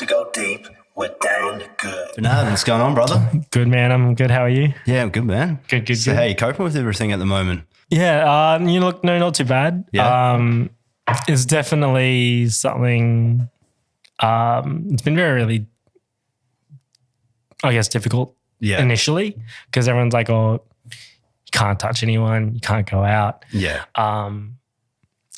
to go deep with Dan Good. Bernard, what's going on, brother? Good, man. I'm good. How are you? Yeah, I'm good, man. Good. So, how you coping with everything at the moment? Yeah, no, not too bad. Yeah. It's definitely something, it's been really, I guess, difficult initially because everyone's like, oh, you can't touch anyone, you can't go out. Yeah.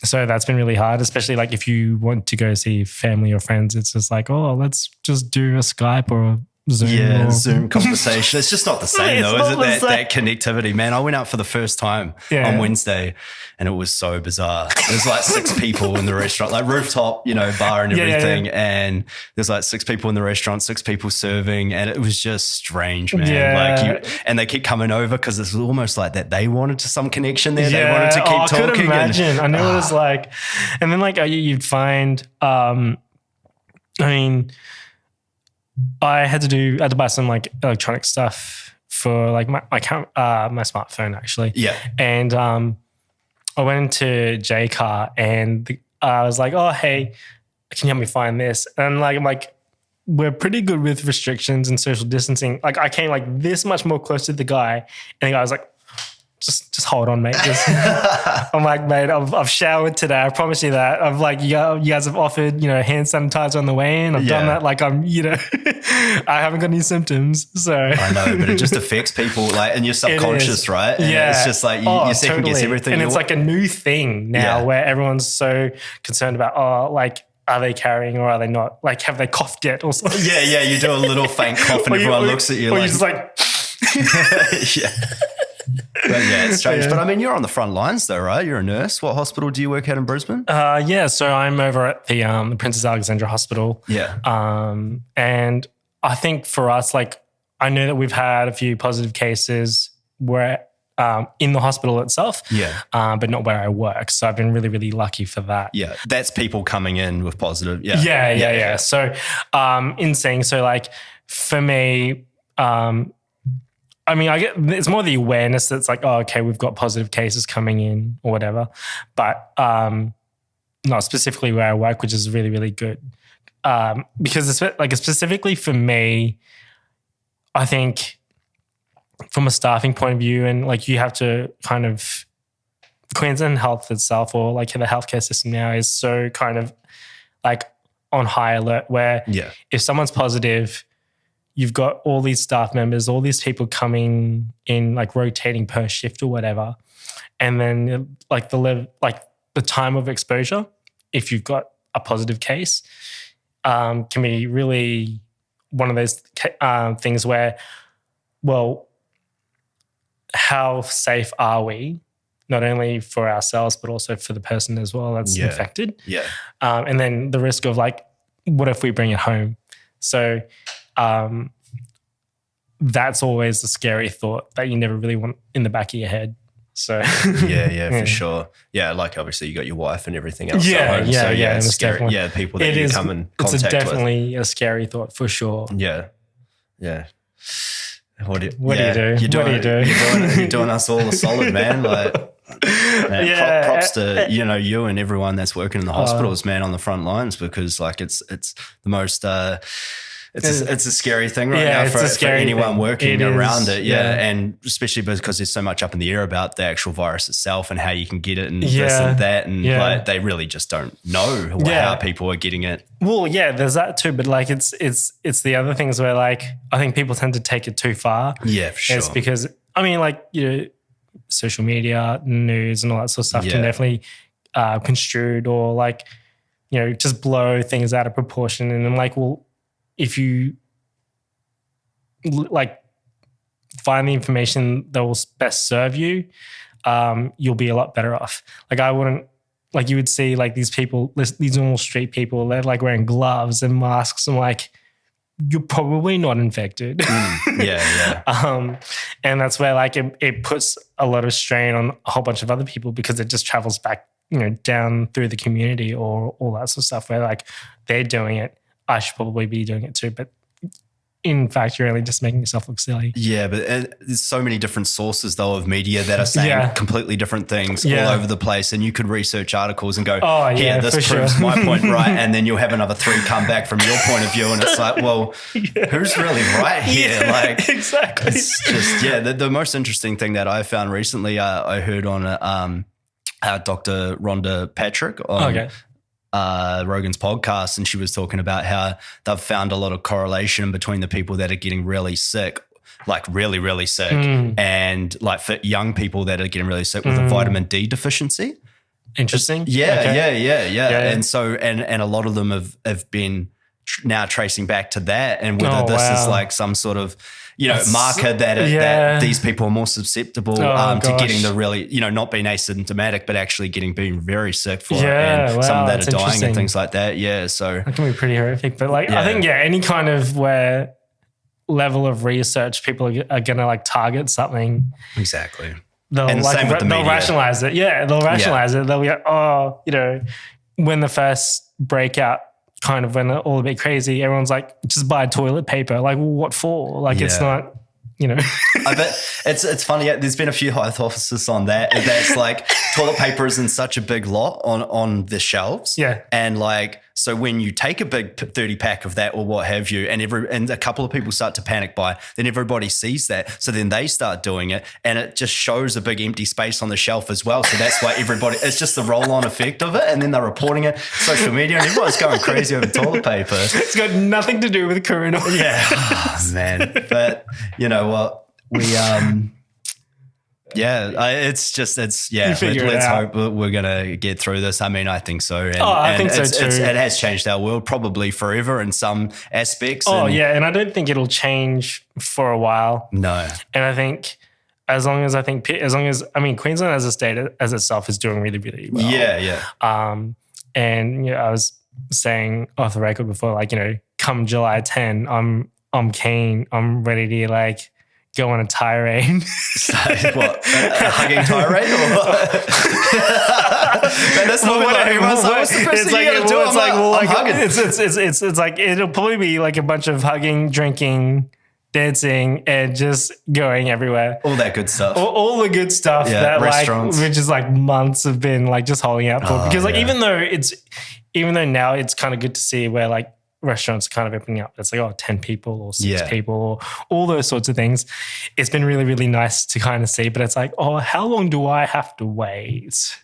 So that's been really hard, especially like if you want to go see family or friends, it's just like, oh, let's just do a Skype or a Zoom. Yeah, Zoom conversation. It's just not the same though, is it? That connectivity, man. I went out for the first time on Wednesday and it was so bizarre. There's like 6 people in the restaurant, like rooftop, bar and everything. And there's like 6 people in the restaurant, 6 people serving. And it was just strange, man. Yeah. And they keep coming over because it's almost like that they wanted some connection there. They wanted to keep talking. I could imagine. I know it was like, and then like you'd find, I had to buy some like electronic stuff for like my smartphone actually. Yeah. And I went into J-Car and I was like, oh, hey, can you help me find this? And I'm like, we're pretty good with restrictions and social distancing. Like I came like this much more close to the guy and the guy was like, just hold on, mate. I'm like, mate, I've showered today. I promise you that. I've like, you guys have offered, hand sanitizer on the way in. I've done that. Like I'm, I haven't got any symptoms. So I know, but it just affects people like in your subconscious, right? And it's just like you second guess everything. And it's like a new thing now where everyone's so concerned about, are they carrying or are they not? Like, have they coughed yet or something? Yeah. You do a little faint cough and everyone looks at you or like. You're just like. Yeah. But yeah, it's strange. But I mean, you're on the front lines though, right? You're a nurse. What hospital do you work at in Brisbane? So I'm over at the Princess Alexandra Hospital. Yeah. And I think for us, like, I know that we've had a few positive cases where in the hospital itself, but not where I work. So I've been really, really lucky for that. Yeah, that's people coming in with positive. Yeah. So in saying so, like for me, I get it's more the awareness that's like, oh, okay, we've got positive cases coming in or whatever, but not specifically where I work, which is really, really good. Because it's like specifically for me, I think from a staffing point of view, and like you have to kind of Queensland Health itself, or like the healthcare system now is so kind of like on high alert where if someone's positive, you've got all these staff members, all these people coming in, like rotating per shift or whatever. And then like the time of exposure, if you've got a positive case, can be really one of those things where, well, how safe are we? Not only for ourselves, but also for the person as well that's infected. Yeah. And then the risk of like, what if we bring it home? So, that's always a scary thought that you never really want in the back of your head. So yeah, for sure. Yeah, like obviously you got your wife and everything else at home. It's scary. Definitely. Yeah, people that you come in contact with. It's definitely a scary thought for sure. Yeah. What do you do? You're doing us all a solid, man. Like, man, props to you and everyone that's working in the hospitals, man, on the front lines, because like it's the most. It's a scary thing right now for anyone working around it. Yeah. And especially because there's so much up in the air about the actual virus itself and how you can get it and this and that. And like they really just don't know how people are getting it. Well, yeah, there's that too. But like it's the other things where like I think people tend to take it too far. Yeah, for sure. It's because, social media, news and all that sort of stuff can definitely construed or like, just blow things out of proportion. And I'm like, well, if you like find the information that will best serve you, you'll be a lot better off. Like I wouldn't, like you would see like these people, these normal street people, they're like wearing gloves and masks. And like, you're probably not infected. And that's where like it puts a lot of strain on a whole bunch of other people because it just travels back, down through the community or all that sort of stuff where like they're doing it. I should probably be doing it too, but in fact, you're only just making yourself look silly. Yeah, but there's so many different sources though of media that are saying completely different things all over the place, and you could research articles and go, "Here, this proves my point right," and then you'll have another 3 come back from your point of view, and it's like, well, who's really right here? Like, exactly. It's just the most interesting thing that I found recently, I heard on Dr. Rhonda Patrick on Rogan's podcast, and she was talking about how they've found a lot of correlation between the people that are getting really sick, like really, really sick, and like for young people that are getting really sick with a vitamin D deficiency. Interesting. Yeah. And so, and a lot of them have been now tracing back to that, and whether this is like some sort of, marker that these people are more susceptible to getting the really, not being asymptomatic, but actually being very sick for it, and some that are dying and things like that. Yeah, so that can be pretty horrific. But like, I think any kind of where level of research people are going to like target something. Exactly. They'll rationalize it. Yeah, they'll rationalize it. They'll be like, when the first breakout kind of went all a bit crazy, everyone's like, just buy toilet paper. Like, well, what for? Like, it's not, I bet it's funny. There's been a few hypotheses on that. That's like toilet paper is in such a big lot on the shelves. Yeah. And like, so when you take a big 30 pack of that or what have you, and a couple of people start to panic buy, then everybody sees that. So then they start doing it, and it just shows a big empty space on the shelf as well. So that's why it's just the roll on effect of it. And then they're reporting it social media, and everyone's going crazy over toilet paper. It's got nothing to do with coronavirus. Yeah. Oh, man. But you know what? Let's hope we're going to get through this. I mean, I think so. And, I think so too. It has changed our world probably forever in some aspects. And I don't think it'll change for a while. No. And I think Queensland as a state as itself is doing really, really well. Yeah. And I was saying off the record before, like, come July 10, I'm keen. I'm ready to like go on a tirade. So, what? A hugging tirade or what? Man, that's not what everyone's like. What's the first thing you gotta do? I'm hugging. It's like, it'll probably be like a bunch of hugging, drinking, dancing, and just going everywhere. All that good stuff. All the good stuff that restaurants. Which is like months have been like just holding out for. Because like, even though now it's kind of good to see where like restaurants are kind of opening up. It's like, 10 people or 6 people or all those sorts of things. It's been really, really nice to kind of see, but it's like, how long do I have to wait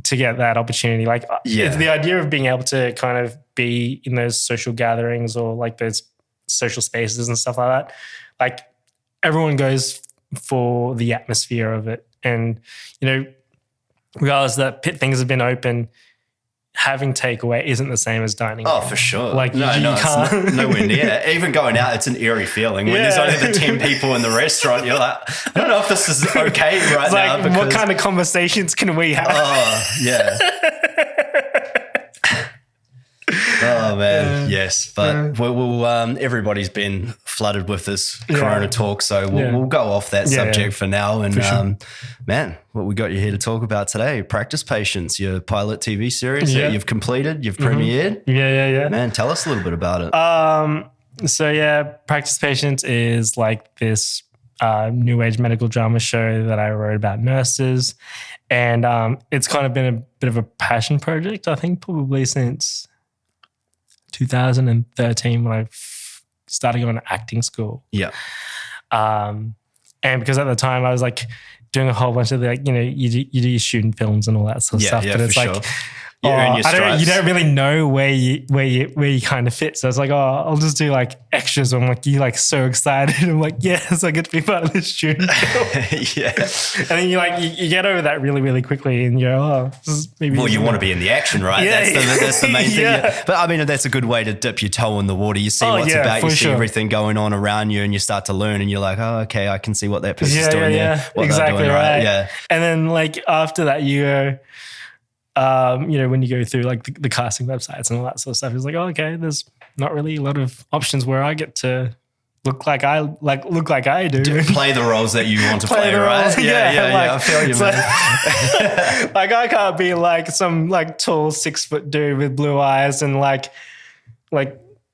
to get that opportunity? Like it's the idea of being able to kind of be in those social gatherings or like those social spaces and stuff like that. Like everyone goes for the atmosphere of it. And, regardless that things have been open, having takeaway isn't the same as dining. Oh, for sure. Like you can't. It's nowhere near. Even going out, it's an eerie feeling. When there's only the 10 people in the restaurant, you're like, I don't know if this is okay right now. Like, what kind of conversations can we have? Oh, yeah. Oh man, yes, but we'll everybody's been flooded with this Corona talk, so we'll go off that subject for now. And sure. Man, what we got you here to talk about today? Practice Patience, your pilot TV series that you've completed, you've premiered. Yeah. Man, tell us a little bit about it. So Practice Patience is like this new age medical drama show that I wrote about nurses, and it's kind of been a bit of a passion project. I think probably since 2013 when I started going to acting school. Yeah. And because at the time I was like doing a whole bunch of like, you do your student films and all that sort of stuff. But it's like, you don't really know where you kind of fit. So it's like, I'll just do like extras. I'm like, you're like so excited. I'm like, yes, I get to be part of this student film. Yeah. And then you get over that really, really quickly and you're, this is maybe. Well, you want to be in the action, right? Yeah. That's the main thing. Yeah. But I mean, that's a good way to dip your toe in the water. You see what's about, you see everything going on around you, and you start to learn, and you're like, oh, okay, I can see what that person's doing there. What exactly doing, right. Yeah. And then like after that, you go, when you go through like the casting websites and all that sort of stuff, it's like, okay, there's not really a lot of options where I get to look like I do. Play the roles that you want to play, right? Yeah. I feel you, man. Like I can't be like some like tall 6 foot dude with blue eyes and like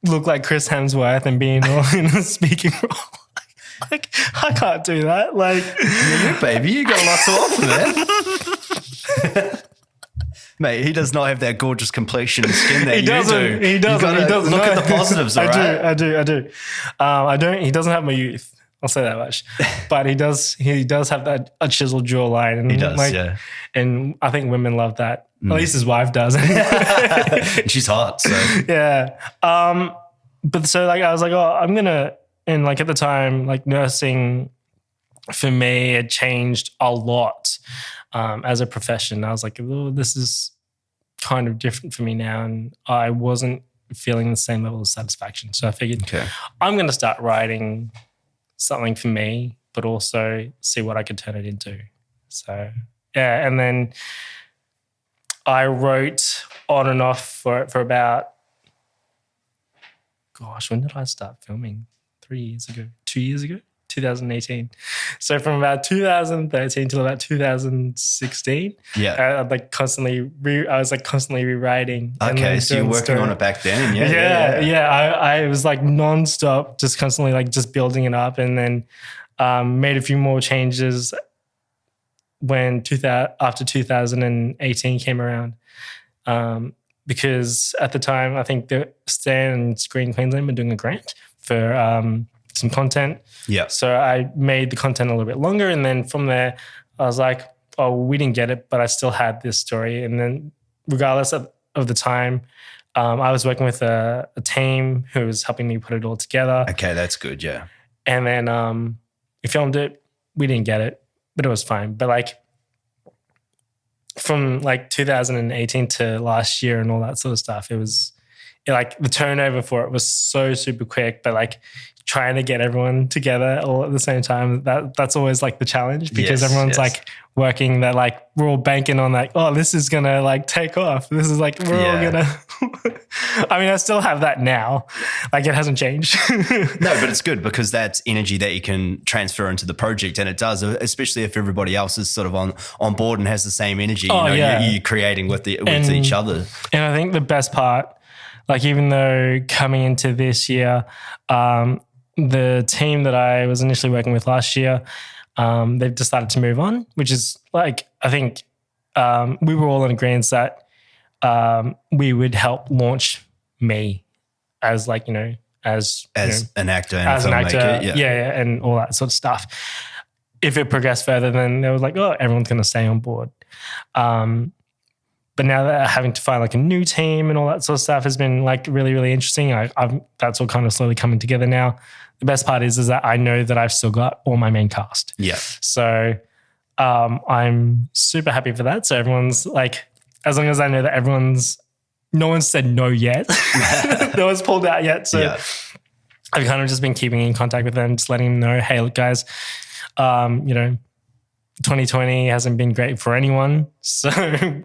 look like Chris Hemsworth and being all in a speaking role. Like, I can't do that. Like, you baby, you got a lot to offer, man. Mate, he does not have that gorgeous complexion and skin that you do. He doesn't. Look at the positives, all right? I do. I don't. He doesn't have my youth. I'll say that much. But he does have that a chiseled jawline. And he does, yeah. And I think women love that. At least his wife does. She's hot, so. Yeah. But so like I was like, oh, I'm gonna, and like at the time, like nursing for me had changed a lot as a profession. I was like, oh, this is kind of different for me now, and I wasn't feeling the same level of satisfaction. So I figured, okay, I'm going to start writing something for me, but also see what I could turn it into. So yeah, and then I wrote on and off for about, gosh, when did I start filming? 3 years ago, 2 years ago, 2018. So from about 2013 till about 2016, I was constantly rewriting. Okay, so you're working on it back then. Yeah. I was like nonstop, just constantly like just building it up, and then made a few more changes when after 2018 came around. Because at the time, I think the Stan and Screen Queensland were doing a grant for some content. Yeah. So I made the content a little bit longer, and then from there, I was like, oh, we didn't get it, but I still had this story. And then regardless of the time, I was working with a team who was helping me put it all together. Okay, that's good, yeah. And then we filmed it. We didn't get it, but it was fine. But like from like 2018 to last year and all that sort of stuff, it was like the turnover for it was so super quick, but like trying to get everyone together all at the same time, that's always like the challenge, because everyone's like working, that like we're all banking on like, oh, this is gonna like take off. This is like, we're all gonna I mean, I still have that now. Like it hasn't changed. No, but it's good because that's energy that you can transfer into the project, and it does, especially if everybody else is sort of on board and has the same energy. You're creating with each other. And I think the best part, like even though coming into this year, the team that I was initially working with last year, they've decided to move on, which is like, I think we were all in agreement that we would help launch me as like, as an actor and as filmmaker. An actor, yeah, and all that sort of stuff. If it progressed further, then they were like, oh, everyone's going to stay on board. But now that having to find like a new team and all that sort of stuff has been like really, really interesting. That's all kind of slowly coming together now. The best part is that I know that I've still got all my main cast. Yeah. So I'm super happy for that. So everyone's like, as long as I know that no one's said no yet. No one's pulled out yet. So I've kind of just been keeping in contact with them, just letting them know, hey, look, guys, 2020 hasn't been great for anyone, so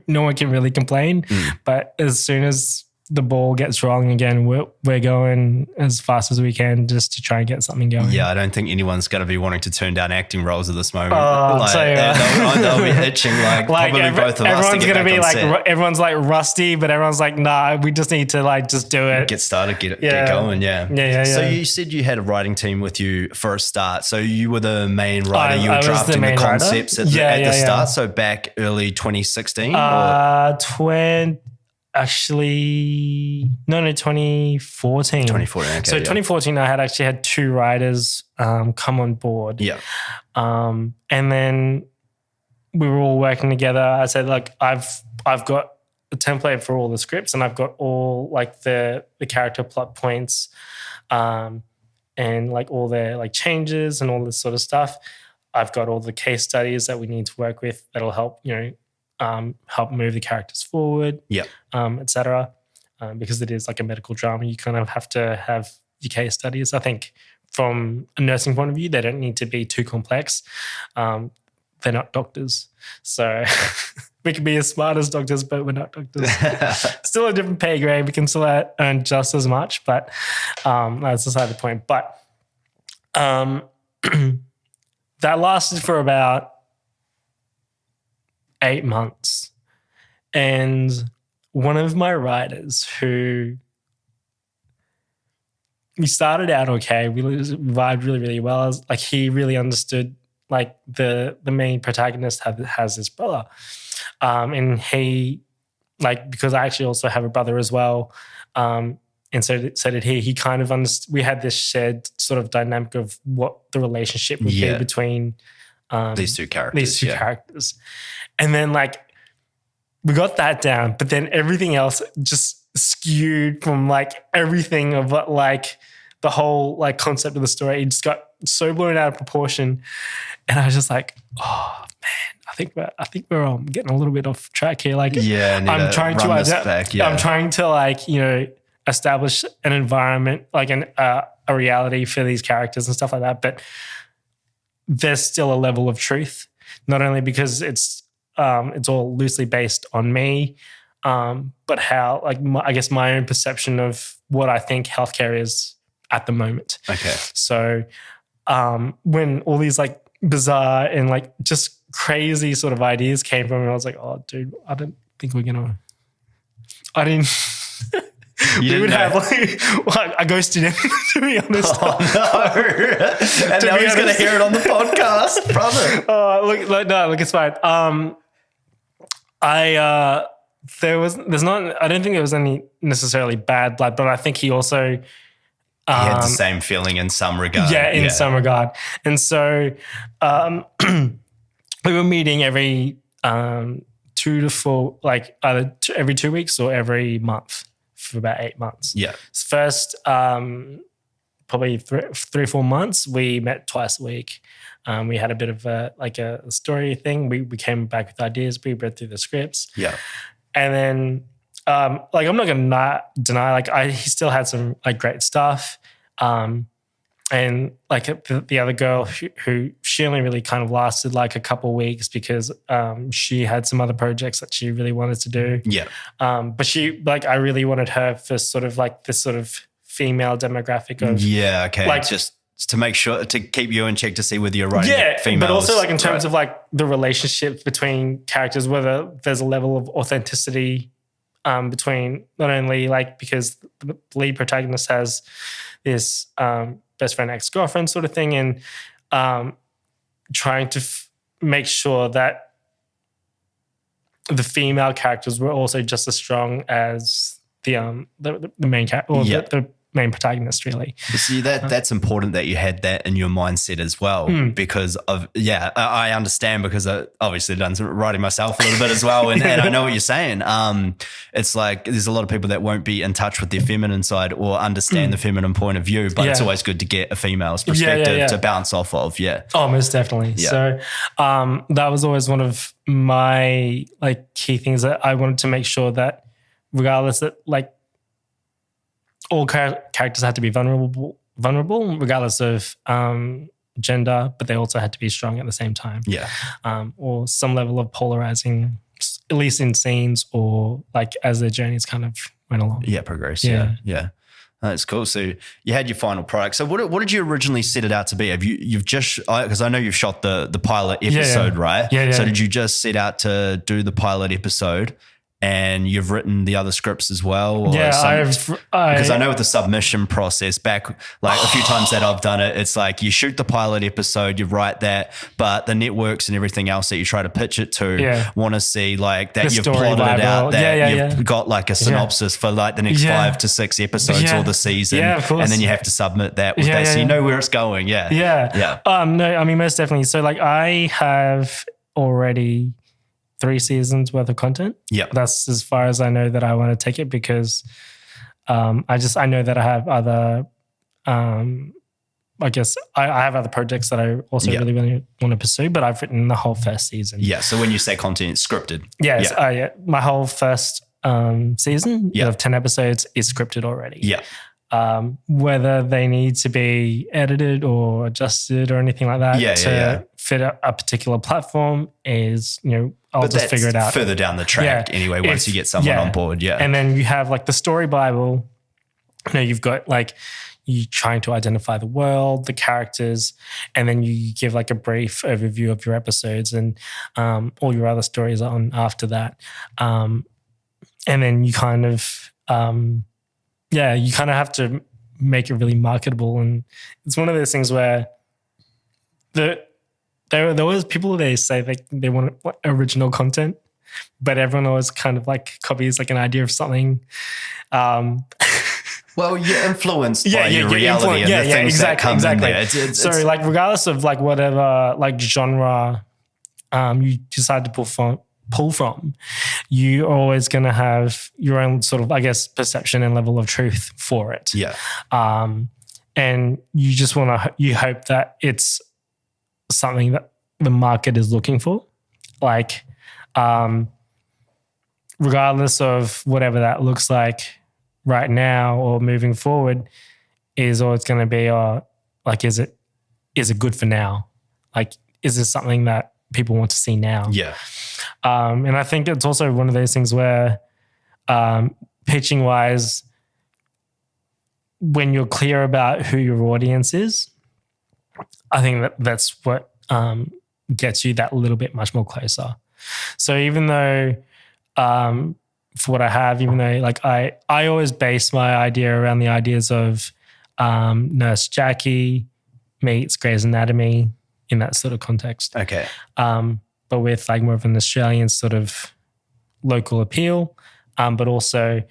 no one can really complain. But as soon as the ball gets rolling again, we're going as fast as we can just to try and get something going. Yeah, I don't think anyone's going to be wanting to turn down acting roles at this moment. They'll be itching like probably both of us. Everyone's going to be like, everyone's like rusty, but everyone's like, nah, we just need to like just do it. Get started, get going, yeah. So you said you had a writing team with you for a start. So you were the main writer. You were drafting the concepts at the start. So back early 2016? 2014. 2014, okay. So 2014, I had two writers come on board. Yeah. And then we were all working together. I said, like, I've got a template for all the scripts, and I've got all like the character plot points, and like all their like changes and all this sort of stuff. I've got all the case studies that we need to work with that'll help, help move the characters forward, etc. Because it is like a medical drama, you kind of have to have your case studies. I think from a nursing point of view, they don't need to be too complex. They're not doctors. So we can be as smart as doctors, but we're not doctors. Still a different pay grade. We can still earn just as much, but that's beside the point. But that lasted for about 8 months. And one of my writers who we started out okay. We vibed really, really well. Like he really understood like the main protagonist has his brother. And he, like, because I actually also have a brother as well. And so did he. He kind of understood, we had this shared sort of dynamic of what the relationship would be between these two characters. Characters. And then like we got that down, but then everything else just skewed from like everything of what like the whole like concept of the story. It just got so blown out of proportion. And I was just like, oh man, I think we're getting a little bit off track here. Like I'm trying to I'm trying to like, you know, establish an environment, like a reality for these characters and stuff like that. But there's still a level of truth, not only because it's all loosely based on me, but how, like, I guess my own perception of what I think healthcare is at the moment. Okay. So when all these like bizarre and like just crazy sort of ideas came from me, I was like, oh, dude, I don't think we're going to, I didn't. We would have like I ghosted him, to be honest. Oh no! And now he's going to hear it on the podcast, brother. Look, it's fine. I don't think there was any necessarily bad blood, but I think he also he had the same feeling in some regard. Yeah, in some regard. And so we were meeting every 2 to 4, like either every 2 weeks or every month for about 8 months. Yeah. First, probably 3 or 4 months, we met twice a week. We had a bit of a story thing. We came back with ideas. We read through the scripts. Yeah. And then, like, I'm not going to deny, like, he still had some like great stuff. And like the other girl who she only really kind of lasted like a couple of weeks because she had some other projects that she really wanted to do. Yeah. But she, like, I really wanted her for sort of like this sort of female demographic of. Yeah. Okay. Like, just to make sure to keep you in check to see whether you're writing females. But also like in terms of like the relationship between characters, whether there's a level of authenticity between not only like, because the lead protagonist has this best friend, ex-girlfriend sort of thing, and trying to make sure that the female characters were also just as strong as the main character or the main protagonist, really. See, that's important that you had that in your mindset as well, because of I understand, because I obviously done some writing myself a little bit as well, and I know what you're saying. It's like there's a lot of people that won't be in touch with their feminine side or understand the feminine point of view, but it's always good to get a female's perspective to bounce off of. Yeah. Oh, most definitely. Yeah. So that was always one of my like key things that I wanted to make sure that regardless that like all characters had to be vulnerable, regardless of gender, but they also had to be strong at the same time. Yeah. Or some level of polarizing, at least in scenes or like as their journeys kind of went along. Yeah, progress. Yeah. That's cool. So you had your final product. So what did you originally set it out to be? You've just, because I know you've shot the pilot episode, right? Yeah. So did you just set out to do the pilot episode? And you've written the other scripts as well? Or because I know with the submission process back, like a few times that I've done it, it's like you shoot the pilot episode, you write that, but the networks and everything else that you try to pitch it to want to see like that you've plotted it out, that you've got like a synopsis for like the next 5 to 6 episodes or the season. Yeah, of course. And then you have to submit that with that. So you know where it's going. Yeah. No, I mean, most definitely. So like I have already 3 seasons worth of content. Yeah. That's as far as I know that I want to take it, because I know that I have other, I guess I have other projects that I also really want to pursue, but I've written the whole first season. Yeah. So when you say content, it's scripted. Yes. My whole first season of 10 episodes is scripted already. Yeah. Whether they need to be edited or adjusted or anything like that to fit a particular platform is, I'll just figure it out. Further down the track anyway, once you get someone on board. Yeah. And then you have like the story Bible, you've got like you trying to identify the world, the characters, and then you give like a brief overview of your episodes, and all your other stories are on after that. And then you kind of, you kind of have to make it really marketable. And it's one of those things where there was people, they say like they want original content, but everyone always kind of like copies like an idea of something. Well, you're influenced by your reality and the things that come in there. So like regardless of like whatever like genre you decide to pull from, you're always going to have your own sort of, I guess, perception and level of truth for it. Yeah. And you just you hope that it's something that the market is looking for. Like, regardless of whatever that looks like right now or moving forward, is always going to be, like, is it good for now? Like, is this something that people want to see now? Yeah. And I think it's also one of those things where, pitching wise, when you're clear about who your audience is, I think that's what gets you that little bit much more closer. So even though, for what I have, even though like I always base my idea around the ideas of Nurse Jackie meets Grey's Anatomy in that sort of context. Okay. But with like more of an Australian sort of local appeal, but also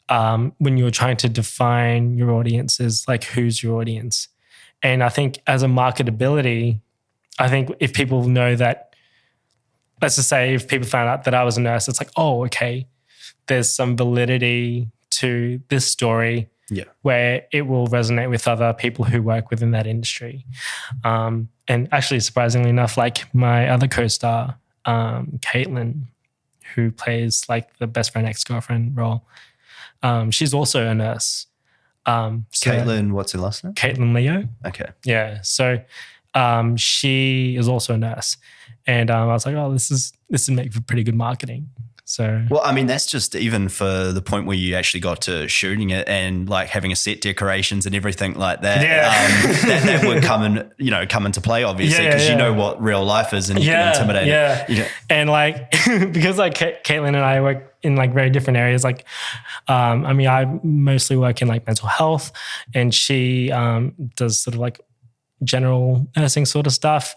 when you're trying to define your audiences, like who's your audience. And I think as a marketability, I think if people know that, let's just say if people found out that I was a nurse, it's like, oh, okay, there's some validity to this story where it will resonate with other people who work within that industry. And actually, surprisingly enough, like my other co-star, Caitlin, who plays like the best friend, ex-girlfriend role, she's also a nurse. Caitlin, what's her last name? Caitlin Leo. Okay. Yeah. So she is also a nurse. And I was like, oh, this would make for pretty good marketing. So, well, I mean, that's just even for the point where you actually got to shooting it and like having a set decorations and everything like that. Yeah. That would come into play, obviously, because you know what real life is and you can intimidate it. Yeah. And like, because like Caitlin and I work in like very different areas. Like, I mean, I mostly work in like mental health, and she does sort of like general nursing sort of stuff.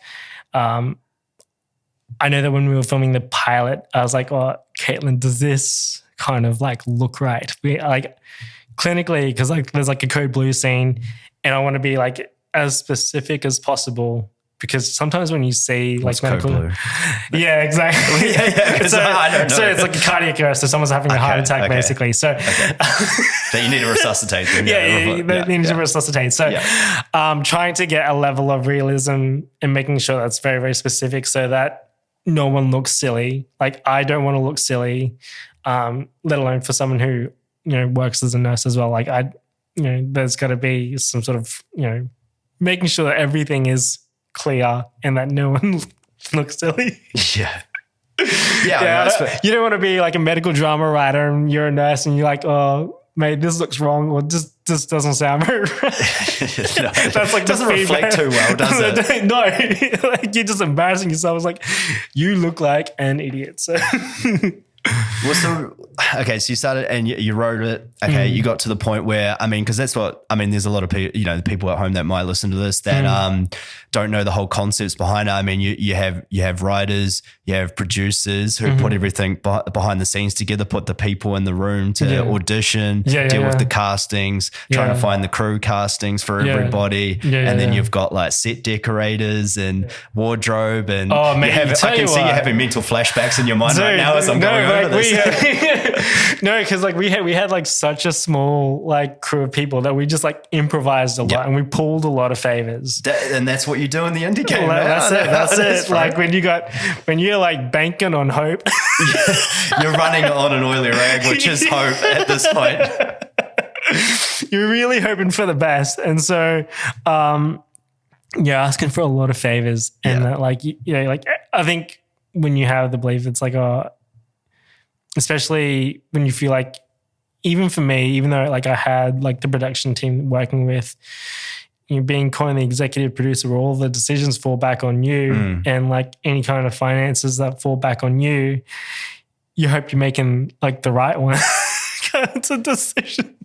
I know that when we were filming the pilot, I was like, oh, Caitlin, does this kind of like look right? Like clinically, because like there's like a code blue scene, and I want to be like as specific as possible, because sometimes when you see like medical, yeah, exactly. I don't know. So it's like a cardiac arrest, so someone's having a heart attack, basically. So that you need to resuscitate them. They need to resuscitate. So trying to get a level of realism and making sure that's very, very specific, so that no one looks silly. Like I don't want to look silly, let alone for someone who, works as a nurse as well. Like there's got to be some sort of, making sure that everything is clear and that no one looks silly. Yeah. You don't want to be like a medical drama writer and you're a nurse and you're like, oh, mate, this looks wrong, or this doesn't sound very right. That's like doesn't reflect too well, does it? No, like you're just embarrassing yourself. It's like, you look like an idiot. So. So you started and you wrote it. Okay, you got to the point where, I mean, because that's what, I mean, there's a lot of people, the people at home that might listen to this that don't know the whole concepts behind it. I mean, you have writers, you have producers who put everything behind the scenes together, put the people in the room to audition, deal with the castings, trying to find the crew castings for everybody. And then you've got like set decorators and wardrobe and I can see you having mental flashbacks in your mind right now as I'm going over this. No, because like we had like such a small like crew of people that we just like improvised a lot and we pulled a lot of favors. And that's what you do in the indie game. That's it. Like when you're like banking on hope, you're running on an oily rag, which is hope at this point. You're really hoping for the best, and so asking for a lot of favors, and that like like I think when you have the belief, it's like especially when you feel like, even for me, even though like I had like the production team working with, being kind of the executive producer, where all the decisions fall back on you and like any kind of finances that fall back on you, you hope you're making like the right one. It's a decision.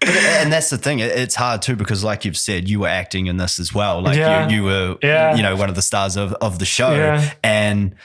And that's the thing. It's hard too because, like you've said, you were acting in this as well. Like you were, one of the stars of the show, and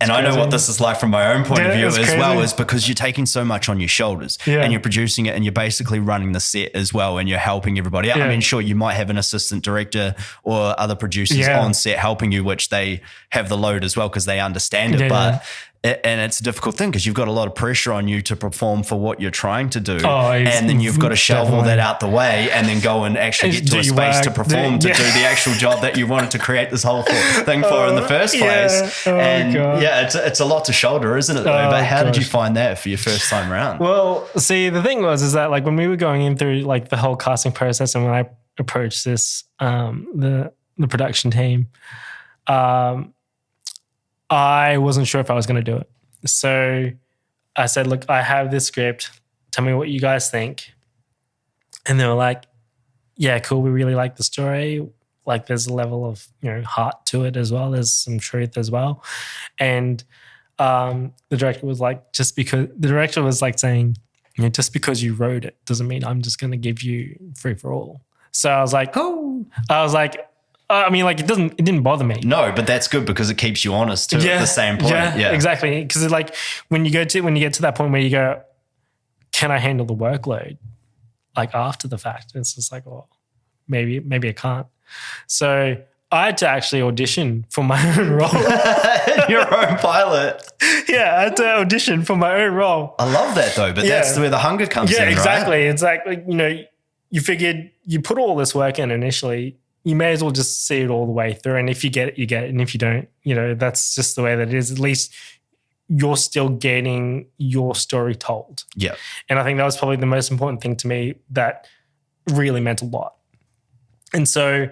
I know what this is like from my own point of view as well, is because you're taking so much on your shoulders and you're producing it and you're basically running the set as well and you're helping everybody out. I mean, sure, you might have an assistant director or other producers on set helping you, which they have the load as well because they understand it. But and it's a difficult thing because you've got a lot of pressure on you to perform for what you're trying to do. And then you've got to shove all that out the way and then go and actually get to a space to perform, to do the actual job that you wanted to create this whole thing for in the first place. It's a lot to shoulder, isn't it though? But how did you find that for your first time around? Well, see, the thing is that like when we were going in through like the whole casting process and when I approached this, the production team, I wasn't sure if I was going to do it. So I said, look, I have this script. Tell me what you guys think. And they were like, yeah, cool. We really like the story. Like there's a level of, heart to it as well. There's some truth as well. And the director was like, saying, just because you wrote it doesn't mean I'm just going to give you free for all. So I was like, it didn't bother me. No, but that's good because it keeps you honest too at the same point. Yeah, exactly. Because it's like when you get to that point where you go, can I handle the workload? Like after the fact, it's just like, oh, maybe I can't. So I had to actually audition for my own role. Your own pilot. Yeah, I had to audition for my own role. I love that though, but that's where the hunger comes in, Yeah, exactly. Right? It's like, you figured you put all this work in initially, you may as well just see it all the way through. And if you get it, you get it. And if you don't, that's just the way that it is. At least you're still getting your story told. Yeah. And I think that was probably the most important thing to me that really meant a lot. And so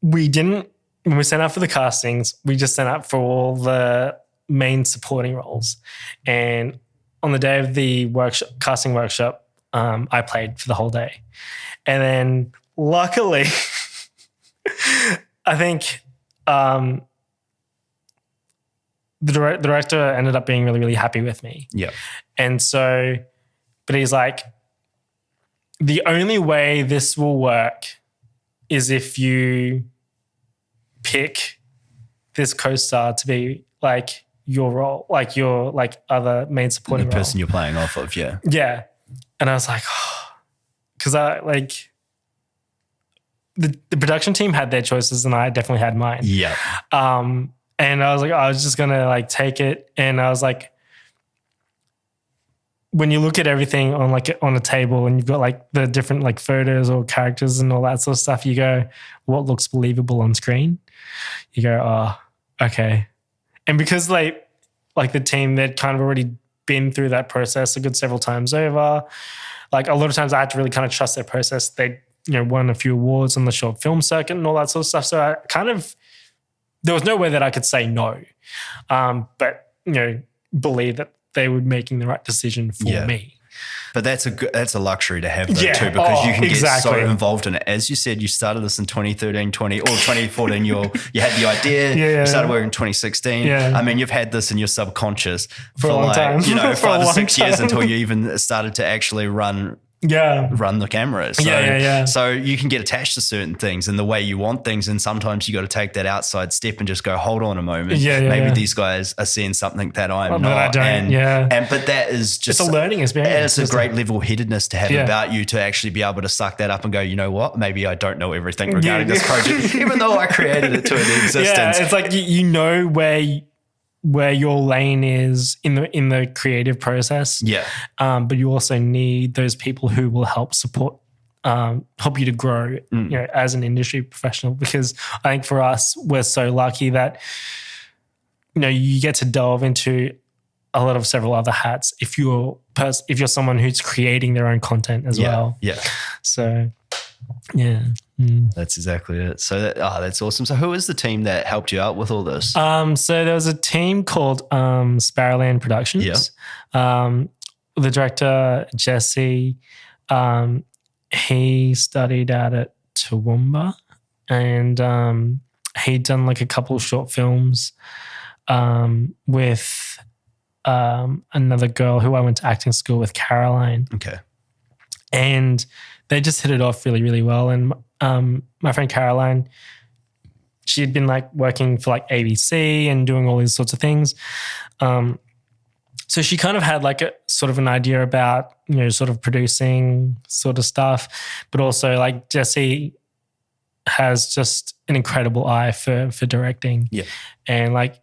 when we sent out for the castings, we just sent out for all the main supporting roles. And on the day of the casting workshop, I played for the whole day. And then luckily, I think the director ended up being really, really happy with me. Yeah. And so, but he's like, the only way this will work is if you pick this co-star to be like your role, like your like other main supporting role. The person you're playing off of, yeah. Yeah. And I was like, because the production team had their choices and I definitely had mine. Yeah. And I was like, I was just going to like take it. And I was like, when you look at everything on a table and you've got like the different like photos or characters and all that sort of stuff, you go, what looks believable on screen? You go, oh, okay. And because like the team, they'd kind of already been through that process a good several times over. Like a lot of times I had to really kind of trust their process. They won a few awards on the short film circuit and all that sort of stuff. So I there was no way that I could say no. But believe that they were making the right decision for me. But that's a luxury to have though too, because you can get so involved in it. As you said, you started this in 2013, 2014. You had the idea. You started working in 2016. Yeah. I mean, you've had this in your subconscious for a long time. 5 or 6 years until you even started to actually run the cameras. So you can get attached to certain things and the way you want things. And sometimes you got to take that outside step and just go, hold on a moment. Maybe these guys are seeing something that I'm not. But I don't. But that is just it's a learning experience. It's a great level-headedness to have about you to actually be able to suck that up and go, you know what? Maybe I don't know everything regarding this project, even though I created it to an existence. Yeah, it's like you know where your lane is in the creative process. Yeah. But you also need those people who will help support, help you to grow, as an industry professional. Because I think for us, we're so lucky that, you get to delve into a lot of several other hats if you're someone who's creating their own content as well. Yeah. So, yeah. That's exactly it. So that's awesome. So who is the team that helped you out with all this? So there was a team called Sparrowland Productions. Yeah. The director, Jesse, he studied out at Toowoomba and he'd done like a couple short films with another girl who I went to acting school with, Caroline. Okay. And they just hit it off really, really well. And my friend Caroline, she had been like working for like ABC and doing all these sorts of things. So she kind of had like a sort of an idea about, sort of producing sort of stuff, but also like Jesse has just an incredible eye for directing. Yeah. And like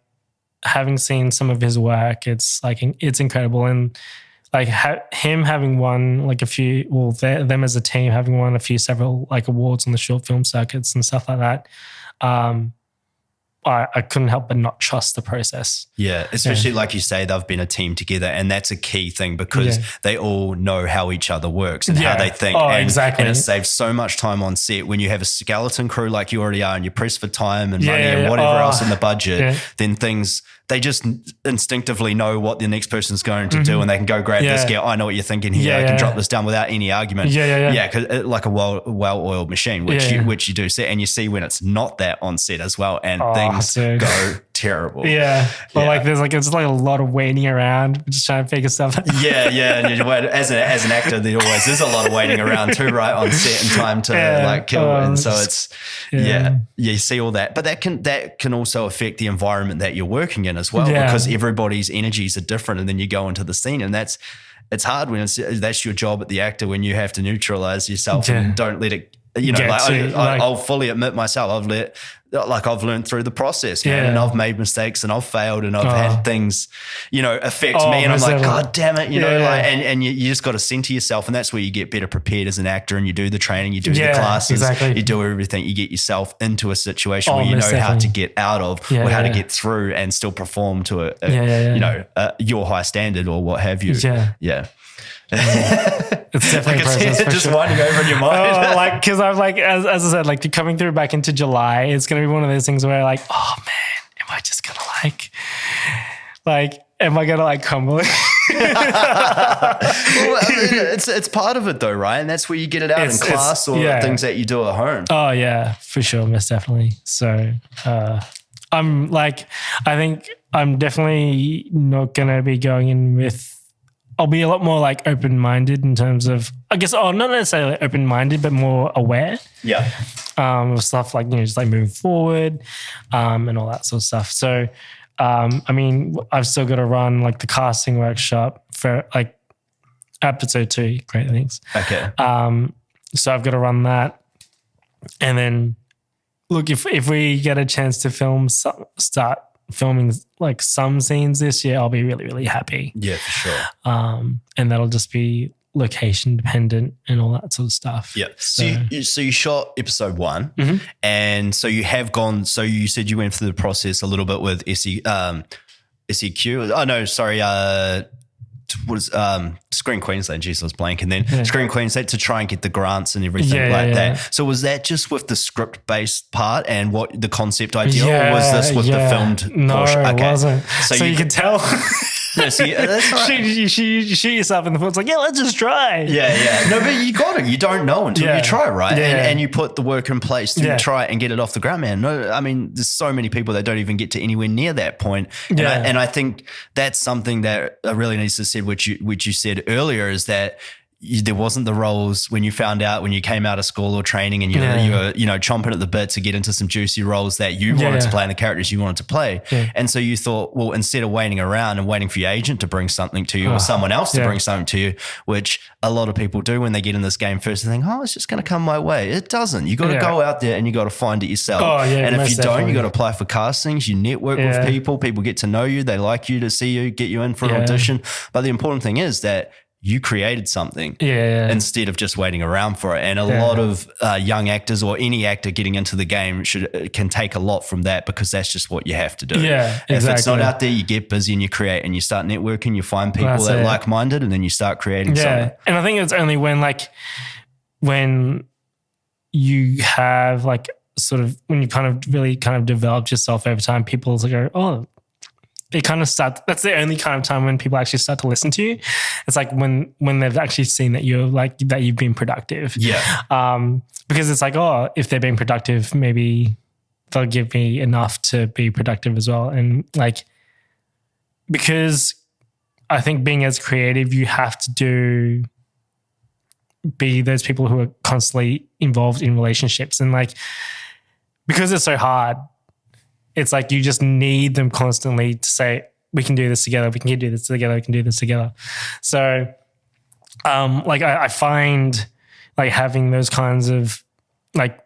having seen some of his work, it's incredible. And like him having won like a few, them as a team having won several like awards on the short film circuits and stuff like that. I couldn't help but not trust the process. Yeah, especially like you say, they've been a team together, and that's a key thing because they all know how each other works and how they think. Exactly. And it saves so much time on set. When you have a skeleton crew like you already are and you're pressed for time and money and whatever else in the budget, then they just instinctively know what the next person's going to do, and they can go grab this gear. I know what you're thinking here. I can drop this down without any argument. Yeah, because like a well-oiled machine, which you do see, and you see when it's not that on set as well, and things go terrible. Like it's like a lot of waiting around, just trying to figure stuff out. And as an actor, there always is a lot of waiting around too, right, on set and time to like kill. And so it's you see all that, but that can also affect the environment that you're working in as well, because everybody's energies are different, and then you go into the scene, and it's hard when that's your job at the actor, when you have to neutralize yourself and don't let it. I'll fully admit myself. I've learned through the process, man, and I've made mistakes and I've failed and I've had things, affect me, and I'm like, God damn it, and you just got to center yourself, and that's where you get better prepared as an actor, and you do the training, you do the classes, you do everything, you get yourself into a situation where you know how to get out of or how to get through and still perform to your high standard or what have you. It's definitely a process. Just winding over in your mind. Because I'm like, as I said, like coming through back into July, it's going to be one of those things where like, oh man, am I just going to am I going to crumble? It's part of it though, right? And that's where you get it out in class or things that you do at home. Oh yeah, for sure. Most definitely. So, I think I'm definitely not going to be going in with, I'll be a lot more like open-minded in terms of, I guess, not necessarily open-minded, but more aware. Yeah. Of stuff like, just like moving forward, and all that sort of stuff. So, I've still got to run like the casting workshop for like episode 2. Great, thanks. Okay. So I've got to run that. And then look, if we get a chance to start filming like some scenes this year, I'll be really, really happy. Yeah, for sure. And that'll just be location dependent and all that sort of stuff. Yeah. So you shot episode 1, and so you have gone. So you said you went through the process a little bit with SEQ. Oh no, sorry. Screen Queensland, geez, I was blank. And then Screen Queensland to try and get the grants and everything that. So was that just with the script-based part and what the concept idea, or was this with the filmed portion? No, it wasn't. So you could tell. No, see, that's right. You shoot yourself in the foot. It's like, let's just try. Yeah. No, but you got it. You don't know until you try, right? And you put the work in place to try and get it off the ground, man. No, I mean, there's so many people that don't even get to anywhere near that point. And I think that's something that really needs to be said, which you said earlier, is that there wasn't the roles when you came out of school or training, and you were chomping at the bit to get into some juicy roles that you wanted to play and the characters you wanted to play. And so you thought, well, instead of waiting around and waiting for your agent to bring something to you or someone else to bring something to you, which a lot of people do when they get in this game first, they think, it's just going to come my way. It doesn't. You got to go out there and you got to find it yourself. And if you don't, you got to apply for castings, you network with people get to know you, they like you, to see you, get you in for an audition. But the important thing is that you created something instead of just waiting around for it. And a lot of young actors, or any actor getting into the game, can take a lot from that, because that's just what you have to do. Yeah, exactly. If it's not out there, you get busy and you create and you start networking, you find people that are like-minded, and then you start creating something. And I think it's only when you have like sort of, when you kind of really kind of developed yourself over time, people go, they kind of start, that's the only kind of time when people actually start to listen to you. It's like when they've actually seen that that you've been productive. Yeah. Because it's like, if they're being productive, maybe they'll give me enough to be productive as well. And like, because I think being as creative, you have to be those people who are constantly involved in relationships. And like, because it's so hard, it's like you just need them constantly to say, we can do this together. We can do this together. We can do this together. So like I find like having those kinds of like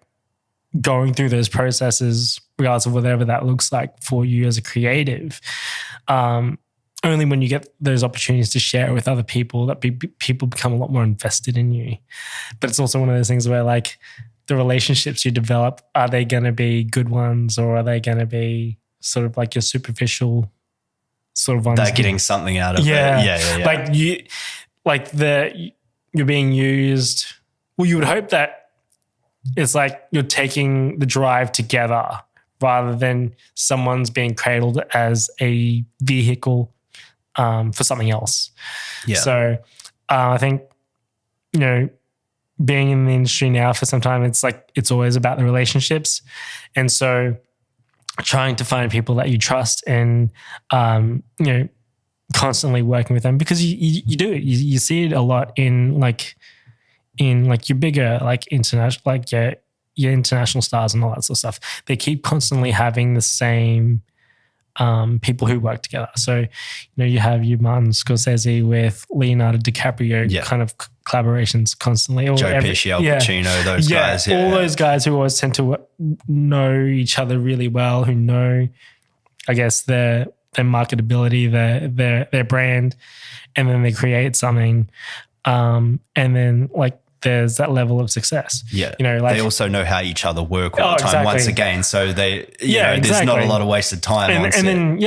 going through those processes, regardless of whatever that looks like for you as a creative, only when you get those opportunities to share it with other people that people become a lot more invested in you. But it's also one of those things where like the relationships you develop, are they going to be good ones, or are they going to be sort of like your superficial sort of ones? They're getting something out of it. Yeah. Like you're being used. Well, you would hope that it's like you're taking the drive together rather than someone's being cradled as a vehicle for something else. Yeah. So I think, you know, being in the industry now for some time, it's like it's always about the relationships. And so trying to find people that you trust and, you know, constantly working with them, because you do it. You see it a lot in your bigger like international, like your international stars and all that sort of stuff. They keep constantly having the same people who work together. So, you know, you have your Martin Scorsese with Leonardo DiCaprio kind of collaborations constantly. Or Joe Pesci, Al Pacino, those guys. Yeah. All those guys who always tend to know each other really well, who know, I guess, their marketability, their brand, and then they create something. And then like there's that level of success. Yeah. You know, like they also know how each other work all the time. Exactly. Once again. So they, you know, there's not a lot of wasted time. And then,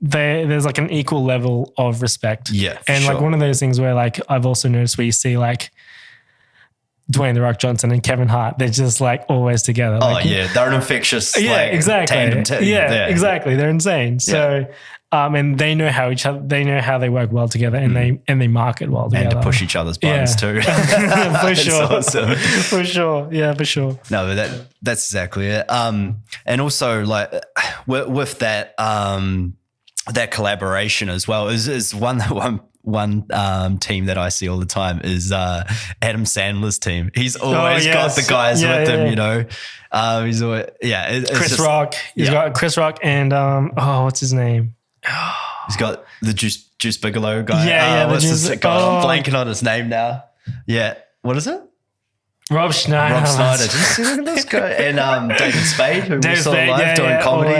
there's like an equal level of respect. Yeah. And like one of those things where like I've also noticed where you see like Dwayne "The Rock" Johnson and Kevin Hart, they're just like always together. Like, they're an infectious tandem team. Yeah, exactly. They're insane. So, and they know how they know how they work well together, and they market well together, and to push each other's buttons too. For sure, awesome. For sure, yeah, for sure. No, but that's exactly it. And also like with that that collaboration as well is one team that I see all the time is Adam Sandler's team. He's always got the guys with him, you know. He's always Chris Rock. He's got Chris Rock and what's his name? He's got the Juice Bigelow guy. The Juice guy. I'm blanking on his name now. Yeah, what is it? Rob Schneider. Did you see look at this guy? And David Spade, who we saw live doing comedy.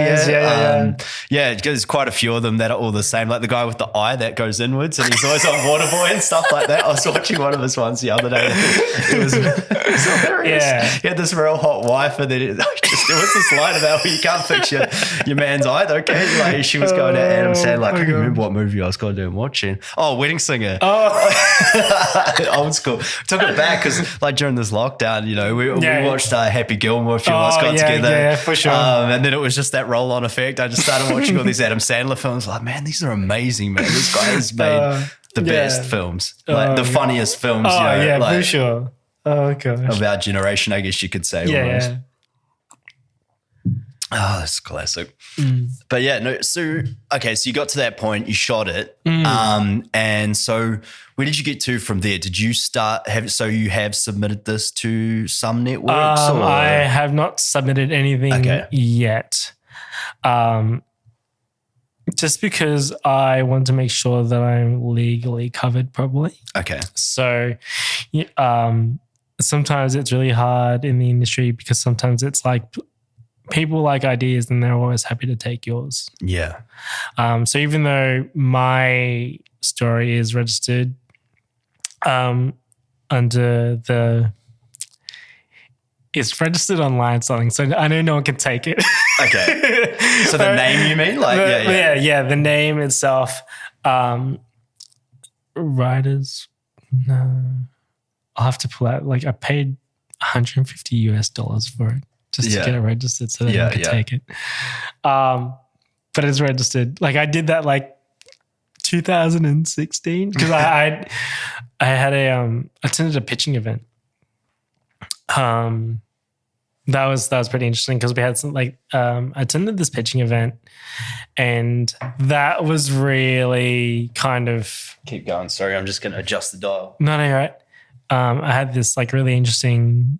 There's quite a few of them that are all the same. Like the guy with the eye that goes inwards, and he's always on Waterboy and stuff like that. I was watching one of his ones the other day. It was hilarious. Yeah. He had this real hot wife, and then there was this line about where you can't fix your man's eye, though, okay? Like she was going to Adam Sandler. Like, I can't remember what movie I was going to do and watching. Oh, Wedding Singer. Old school. Took it back because like during this lockdown, you know, we watched Happy Gilmore, a few of us got together. Yeah, for sure. And then it was just that roll-on effect. I just started watching all these Adam Sandler films. Like, man, these are amazing, man. This guy has made the best films, like the funniest films. For sure. Oh, gosh. Of our generation, I guess you could say. Almost. Oh, that's classic. But yeah, no. So you got to that point, you shot it, and so where did you get to from there? Did you you have submitted this to some networks? I have not submitted anything yet. Just because I want to make sure that I'm legally covered properly. Okay. So, sometimes it's really hard in the industry because sometimes it's like people like ideas and they're always happy to take yours. Yeah. So even though my story is registered it's registered online something, so I know no one can take it. Okay. So the name you mean? Like the name itself. Writers. No. I'll have to pull out, like I paid $150 for it just to get it registered so that I could take it. But it's registered. Like I did that like 2016 because I had attended a pitching event. That was pretty interesting because we had some I attended this pitching event, and that was really kind of. Keep going. Sorry, I'm just going to adjust the dial. No, you're right. I had this really interesting,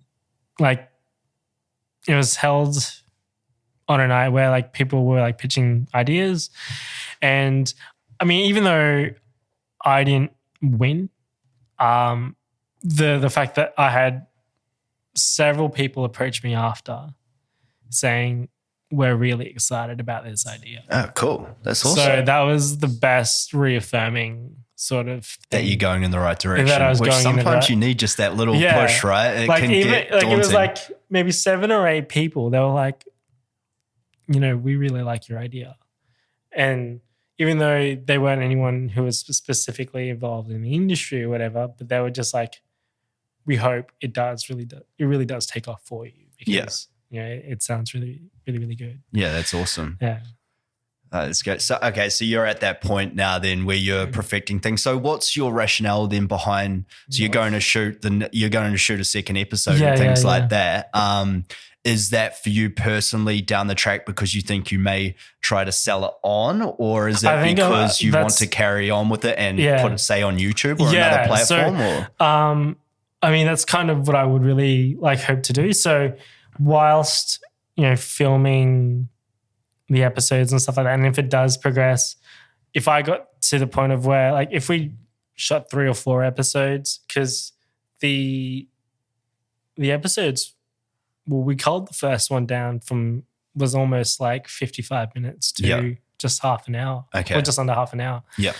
it was held on a night where people were pitching ideas, and I mean, even though I didn't win, the fact that I had several people approach me after saying we're really excited about this idea. Oh, cool. That's awesome. So that was the best reaffirming sort of thing. That you're going in the right direction. That I was which going sometimes you need just that little push, right? It can get daunting. It was maybe 7 or 8 people. They were like, we really like your idea. And even though they weren't anyone who was specifically involved in the industry or whatever, but they were just like, we hope it really does take off for you because it sounds really, really, really good. Yeah, that's awesome. Yeah. That's good. So, okay, so you're at that point now then where you're perfecting things. So what's your rationale then behind, so you're going to shoot a second episode and things like that. Is that for you personally down the track because you think you may try to sell it on, or is it because you want to carry on with it and put it, say, on YouTube or another platform? I mean, that's kind of what I would really hope to do. So whilst, filming the episodes and stuff like that, and if it does progress, if I got to the point of where, if we shot 3 or 4 episodes, because the episodes, well, we culled the first one down was almost 55 minutes to just half an hour. Okay. Or just under half an hour. Yeah.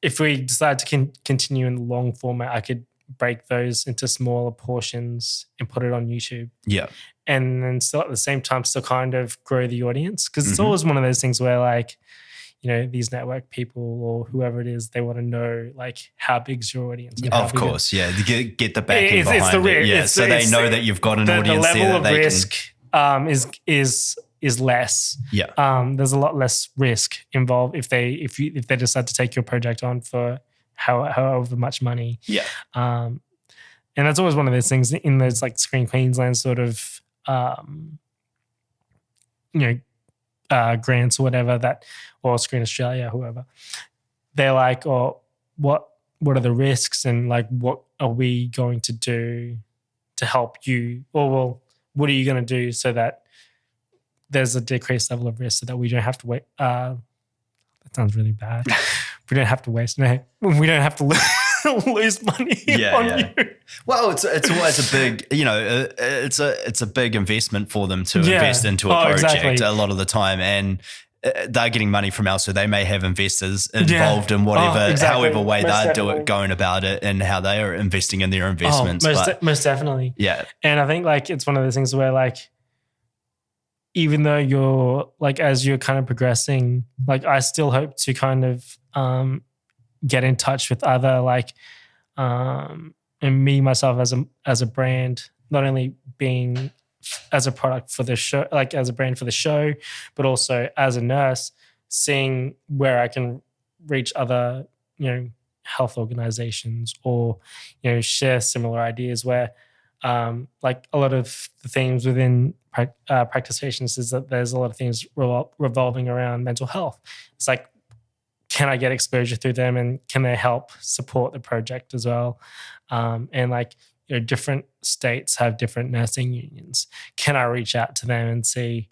If we decide to continue in the long format, I could break those into smaller portions and put it on YouTube. Yeah. And then still at the same time still kind of grow the audience, because it's always one of those things where these network people or whoever it is, they want to know how big's your audience. Of course, to get the backing behind it. Yeah, so they know that you've got an audience there. The level of risk is less. Yeah. There's a lot less risk involved if they decide to take your project on for however much money. Yeah. And that's always one of those things in those Screen Queensland sort of grants or whatever, or Screen Australia, whoever. They're what are the risks, and what are we going to do to help you, or what are you going to do so that there's a decreased level of risk so that we don't have to wait. That sounds really bad. We don't have to waste. No, we don't have to lose money on you. Well, it's always a big, it's a big investment for them to invest into a project a lot of the time, and they're getting money from elsewhere. They may have investors involved in whatever, however way they're going about it, and how they are investing in their investments. Most definitely. Yeah. And I think it's one of those things where even though you're as you're kind of progressing, I still hope to kind of get in touch with other and me myself as a brand, not only being as a product for the show, as a brand for the show, but also as a nurse, seeing where I can reach other health organizations or share similar ideas where a lot of the themes within Practice Patience is that there's a lot of things revolving around mental health. It's can I get exposure through them, and can they help support the project as well? And different states have different nursing unions. Can I reach out to them and see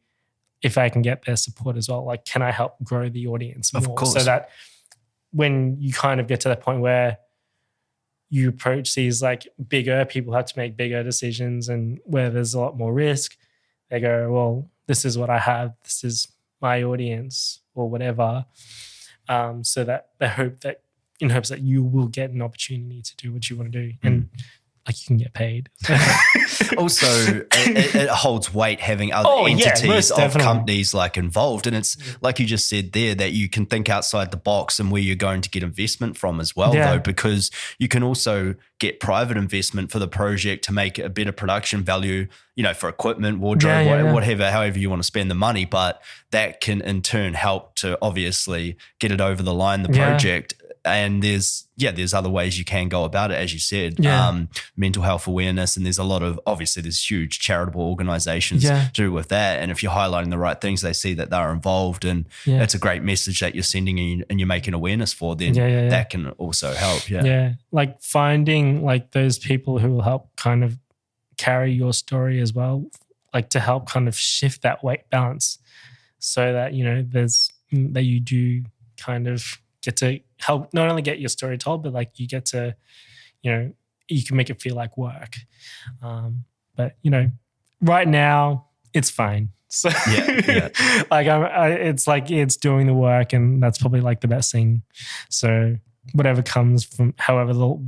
if I can get their support as well? Can I help grow the audience more? Of course. So that when you kind of get to that point where you approach these bigger, people have to make bigger decisions, and where there's a lot more risk, they go, well, this is what I have, this is my audience or whatever. So that they hope that in hopes that you will get an opportunity to do what you want to do, and you can get paid. Also, it holds weight having other entities of companies involved, and it's like you just said there, that you can think outside the box and where you're going to get investment from as well, though, because you can also get private investment for the project to make a better production value, for equipment, wardrobe, whatever, however you want to spend the money, but that can in turn help to obviously get it over the line, the project. and there's other ways you can go about it, as you said. Mental health awareness, and there's a lot of, obviously there's huge charitable organizations to do with that. And if you're highlighting the right things, they see that they're involved, and it's a great message that you're sending and you're making awareness for, then that can also help. Like finding like those people who will help kind of carry your story as well, like to help kind of shift that weight balance, so that, you know, that you do kind of get to help not only get your story told, but like you get to, you know, you can make it feel like work. But, you know, right now it's fine. So like it's like it's doing the work, and that's probably like the best thing. So whatever comes from however long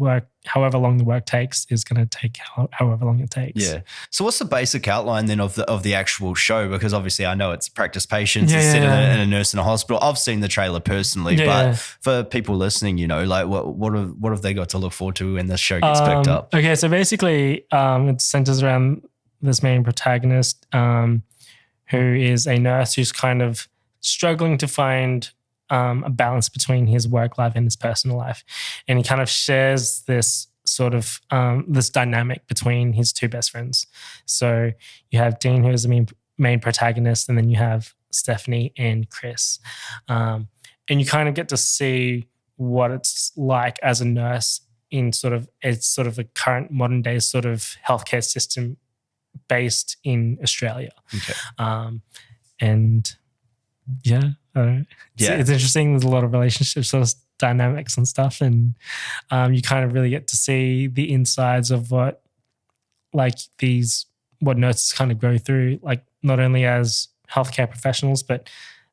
the work takes is going to take however long it takes. Yeah. So what's the basic outline then of the actual show? Because obviously I know it's Practice Patience. It's set in a nurse in a hospital. I've seen the trailer personally, but for people listening, you know, like what have they got to look forward to when this show gets picked up? Okay, so basically it centers around this main protagonist who is a nurse who's kind of struggling to find a balance between his work life and his personal life. And he kind of shares this sort of this dynamic between his two best friends. So you have Dean, who is the main protagonist, and then you have Stephanie and Chris. And you kind of get to see what it's like as a nurse in sort of a current modern day sort of healthcare system based in Australia. Okay. And it's interesting. There's a lot of relationships, sort of dynamics and stuff, and you kind of really get to see the insides of what nurses kind of go through, like not only as healthcare professionals, but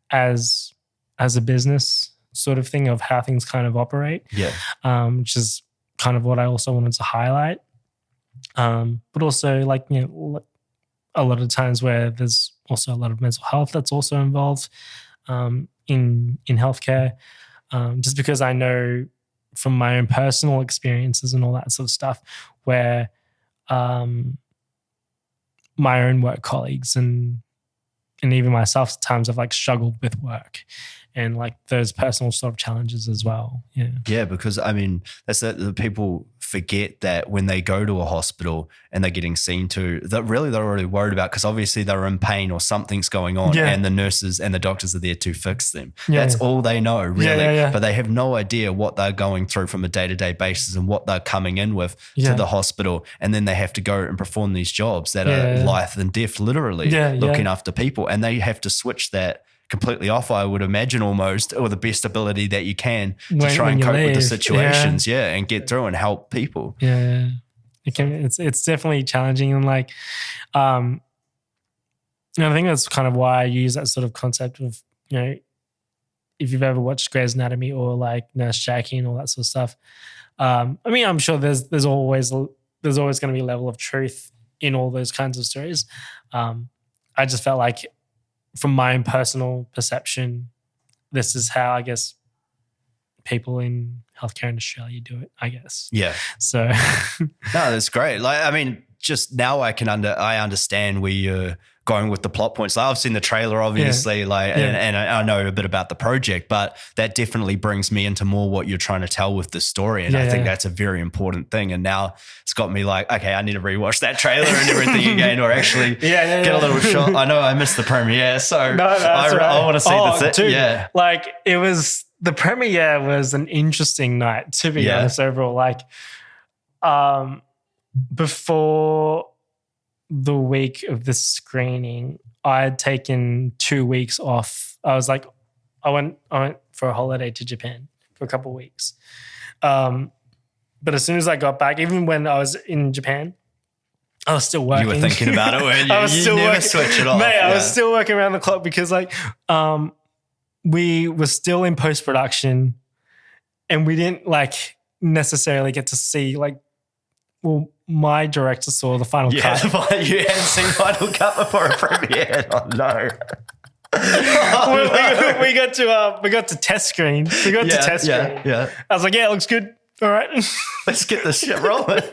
as a business sort of thing, of how things kind of operate. Which is kind of what I also wanted to highlight. But also, like, you know, a lot of times where there's also a lot of mental health that's also involved in healthcare, just because I know from my own personal experiences and all that sort of stuff, where my own work colleagues and even myself at times have like struggled with work and like those personal sort of challenges as well. Yeah, because I mean, that's the people forget that when they go to a hospital and they're getting seen to, that really they're already worried about, because obviously they're in pain or something's going on, and the nurses and the doctors are there to fix them. That's all they know, really. But they have no idea what they're going through from a day-to-day basis and what they're coming in with to the hospital, and then they have to go and perform these jobs that are life and death, literally looking after people, and they have to switch that completely off, I would imagine, almost, or the best ability that you can to try and cope with the situations, and get through and help people. It's definitely challenging, and like, I think that's kind of why I use that sort of concept of, you know, if you've ever watched Grey's Anatomy or like Nurse Jackie and all that sort of stuff. I mean, I'm sure there's always going to be a level of truth in all those kinds of stories. I just felt like, from my own personal perception, this is how I guess people in healthcare in Australia do it, I guess. Yeah. So no, that's great. Like, I mean, just now I understand where you're going with the plot points. Like, I've seen the trailer, obviously, and I know a bit about the project, but that definitely brings me into more what you're trying to tell with the story. And I think that's a very important thing. And now it's got me like, okay, I need to rewatch that trailer and everything again, or actually get a little shot. I know I missed the premiere, so I want to see the thing. Yeah. Like, the premiere was an interesting night, to be honest, overall. Like, before the week of the screening, I had taken 2 weeks off. I was like, I went for a holiday to Japan for a couple of weeks. But as soon as I got back, even when I was in Japan, I was still working. You were thinking about it, weren't you? I was you still never working. Switch it off. Mate, I was still working around the clock, because like we were still in post-production, and we didn't like necessarily get to see like, well, my director saw the final cut. You hadn't seen Final Cut before a premiere. Oh no. we got to test screen. Yeah. I was like, yeah, it looks good. All right. Let's get this shit rolling.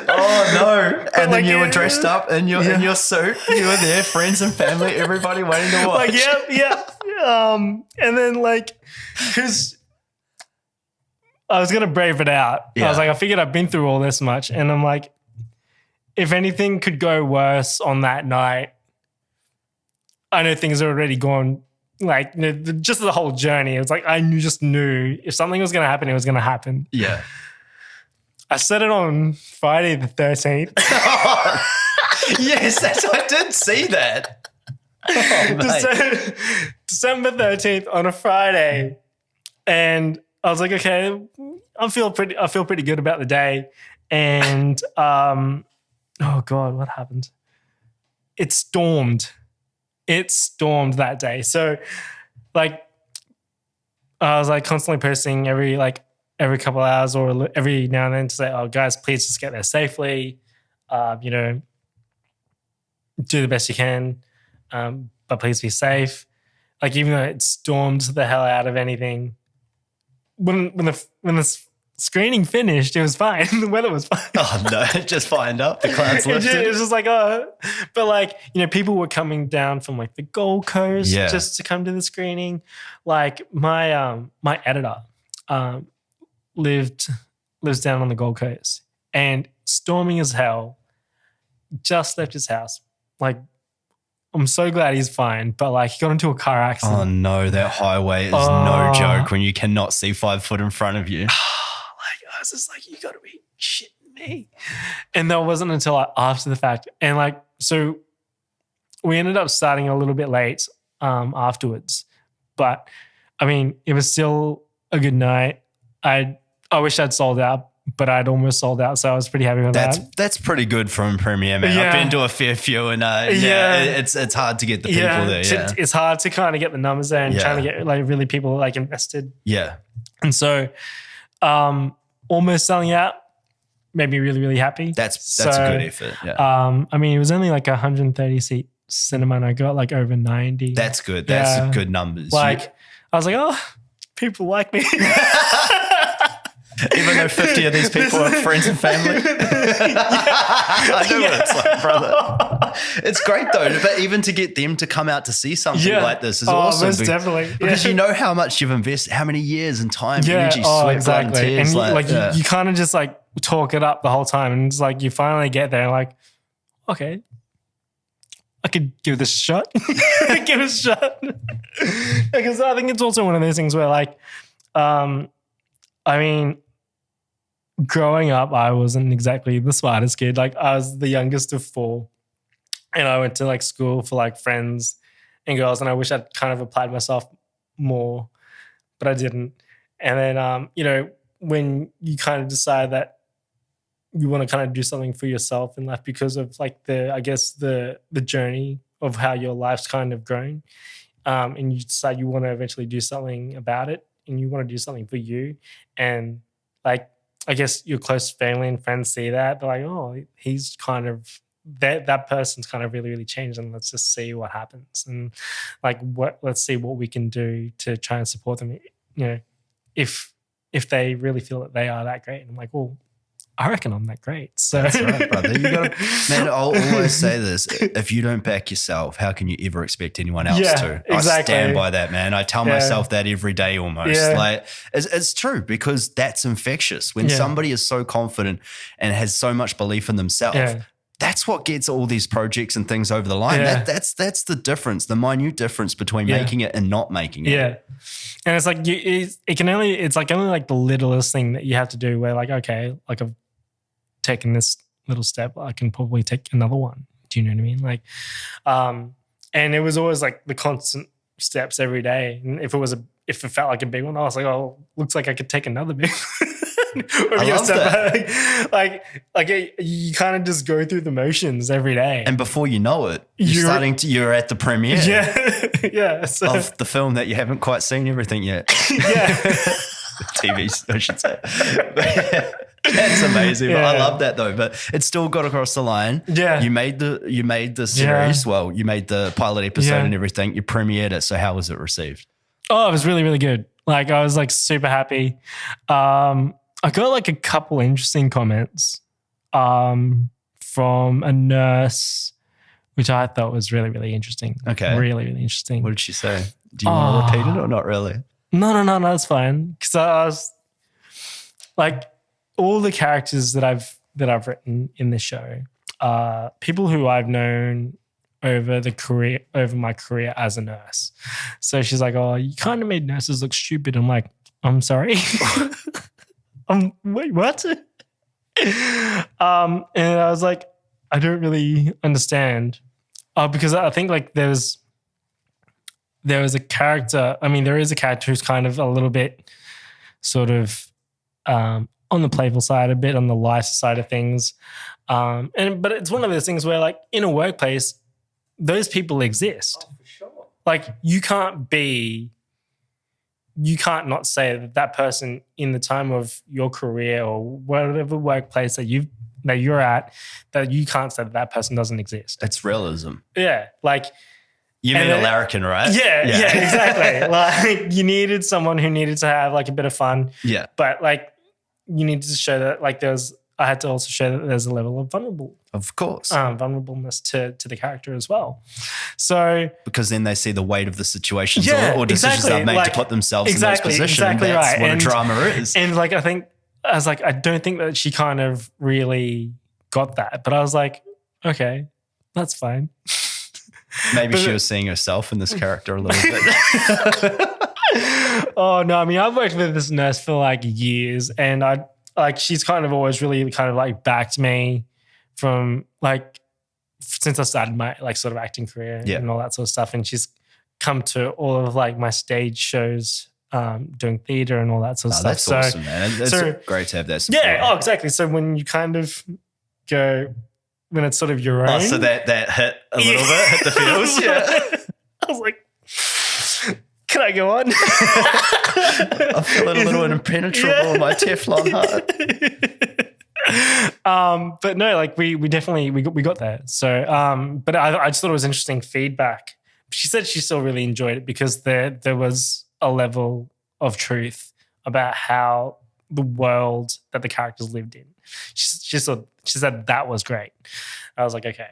Oh no. And then you were dressed up in your suit. You were there, friends and family, everybody waiting to watch. Like, yeah. And then like, because I was going to brave it out. Yeah. I was like, I figured I've been through all this much. And I'm like, if anything could go worse on that night, I know things are already gone. Like, just the whole journey. It was like, just knew if something was going to happen, it was going to happen. Yeah. I said it on Friday the 13th. Yes, I did see that. Oh, December 13th on a Friday. And I was like, okay, I feel pretty good about the day. And oh God, what happened? It stormed. It stormed that day. So like I was like constantly posting every couple of hours or every now and then to say, oh guys, please just get there safely. Do the best you can. But please be safe. Like even though it stormed the hell out of anything, when the screening finished, it was fine. The weather was fine. Oh no, it just fightened up. The clouds lifted. It was just like, oh, but like, people were coming down from like the Gold Coast just to come to the screening. Like my editor lives down on the Gold Coast, and storming as hell, just left his house. Like, I'm so glad he's fine, but like he got into a car accident. Oh no, that highway is no joke when you cannot see 5 foot in front of you. I was just like, you got to be shitting me. And that wasn't until after the fact. And like, so we ended up starting a little bit late afterwards. But I mean, it was still a good night. I wish I'd sold out, but I'd almost sold out. So I was pretty happy with that. That's pretty good from Premiere, man. I've been to a fair few and it's hard to get the people there. Yeah. It's hard to kind of get the numbers there and trying to get like really people like invested. Yeah. And so almost selling out made me really, really happy. That's a good effort. Yeah. I mean, it was only like 130 seat cinema and I got like over 90. That's good. That's good numbers. Like I was like, oh, people like me. Even though 50 of these people are friends and family. I know what it's like, brother. It's great though, but even to get them to come out to see something like this is awesome. Most definitely. Because you know how much you've invested, how many years and time, energy, sweat, blood and tears. And you kind of just like talk it up the whole time and it's like you finally get there like, okay, I could give this a shot. Give it a shot. Because I think it's also one of those things where like, I mean, growing up, I wasn't exactly the smartest kid. Like I was the youngest of 4 and I went to like school for like friends and girls and I wish I'd kind of applied myself more, but I didn't. And then, when you kind of decide that you want to kind of do something for yourself in life because of like the journey of how your life's kind of grown, and you decide you want to eventually do something about it and you want to do something for you. And like, I guess your close family and friends see that. They're like, oh, he's kind of, that person's kind of really, really changed and let's just see what happens. And like, let's see what we can do to try and support them, if they really feel that they are that great. And I'm like, well, I reckon I'm that great. So that's right, brother. Man, I'll always say this. If you don't back yourself, how can you ever expect anyone else to? Exactly. I stand by that, man. I tell myself that every day almost. Yeah. Like it's true because that's infectious. When somebody is so confident and has so much belief in themselves, that's what gets all these projects and things over the line. Yeah. That's the difference, the minute difference between making it and not making it. Yeah. And it's like it's like only like the littlest thing that you have to do where like, okay, like I've taken this little step, I can probably take another one. Do you know what I mean? Like, and it was always like the constant steps every day. And if it felt like a big one, I was like, oh, looks like I could take another big one. I love that. Like you kind of just go through the motions every day. And before you know it, you're at the premiere. Yeah. So. Of the film that you haven't quite seen everything yet. Yeah. TV, I should say. That's amazing. Yeah. I love that though, but it still got across the line. Yeah. You made the series. Yeah. Well, you made the pilot episode and everything. You premiered it. So how was it received? Oh, it was really, really good. Like I was like super happy. I got like a couple interesting comments from a nurse, which I thought was really, really interesting. Okay. Really, really interesting. What did she say? Do you want to repeat it or not really? No, it's fine. Because like all the characters that I've written in the show are people who I've known over my career as a nurse. So she's like, "Oh, you kind of made nurses look stupid." I'm like, "I'm sorry." Wait, what? And I was like, I don't really understand. Because I think like there is a character. I mean, there is a character who's kind of a little bit sort of on the playful side, a bit on the light side of things. But it's one of those things where like in a workplace, those people exist. Oh, for sure. Like you can't not say that person in the time of your career or whatever workplace that you're at, that you can't say that person doesn't exist. It's realism. Yeah. Like you mean a larrikin, right? Yeah, exactly. Like you needed someone who needed to have like a bit of fun. Yeah. But like you needed to show that like I had to also show that there's a level of vulnerableness to the character as well. So because then they see the weight of the situations or decisions exactly. they've made like, to put themselves in those positions. Exactly That's right. what a drama is. And like I don't think that she kind of really got that. But I was like, okay, that's fine. Maybe she was seeing herself in this character a little bit. Oh no, I mean I've worked with this nurse for like years, and she's kind of always really kind of like backed me from like since I started my like sort of acting career and all that sort of stuff. And she's come to all of like my stage shows, doing theater and all that sort of stuff. That's awesome, man. It's great to have that support. Yeah, exactly. So when you kind of go, when it's sort of your own. Oh, so that hit a little bit, hit the feels. Yeah. I was like, can I go on? I feel a little impenetrable in my Teflon heart. But no, like we definitely we got there. So, but I just thought it was interesting feedback. She said she still really enjoyed it because there was a level of truth about how the world that the characters lived in. She said that was great. I was like, okay,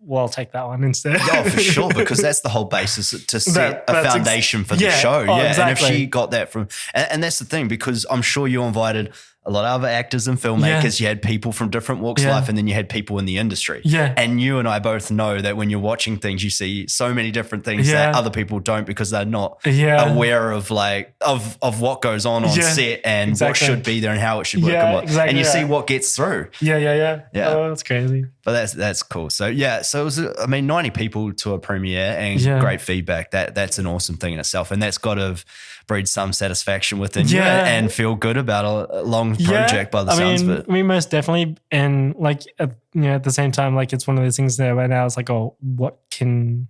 well, I'll take that one instead. Oh, for sure, because that's the whole basis to set a foundation for the show. Exactly. And if she got that from, and that's the thing, because I'm sure you invited a lot of other actors and filmmakers. You had people from different walks of life, and then you had people in the industry. Yeah. And you and I both know that when you're watching things, you see so many different things that other people don't because they're not aware of like of what goes on set and what should be there and how it should work and you see what gets through. Yeah. Oh, that's crazy. But that's cool. So so it was 90 people to a premiere and great feedback. That's an awesome thing in itself, and that's got to breed some satisfaction within you and feel good about a long project by the sounds of it. I mean, most definitely. And like, at the same time, like it's one of those things there where now it's like, oh, what can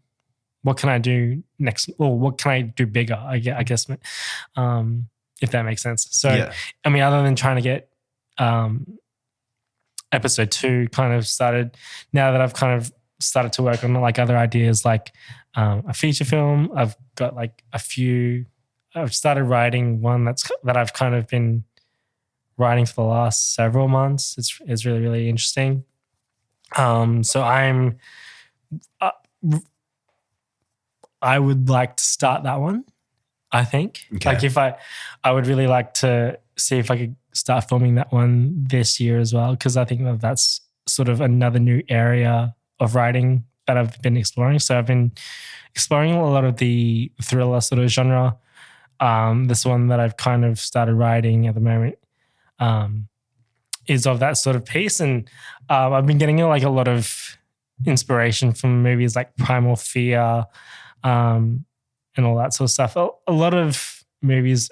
I do next? Or what can I do bigger? I guess, if that makes sense. So, I mean, other than trying to get episode 2 kind of started, now that I've kind of started to work on like other ideas, like a feature film, I've got like a few. I've started writing one that I've kind of been writing for the last several months. It's really, really interesting. So I would like to start that one, I think. Okay. Like if I would really like to see if I could start filming that one this year as well, because I think that's sort of another new area of writing that I've been exploring. So I've been exploring a lot of the thriller sort of genre. This one that I've kind of started writing at the moment is of that sort of piece. And I've been getting like a lot of inspiration from movies like Primal Fear and all that sort of stuff. A lot of movies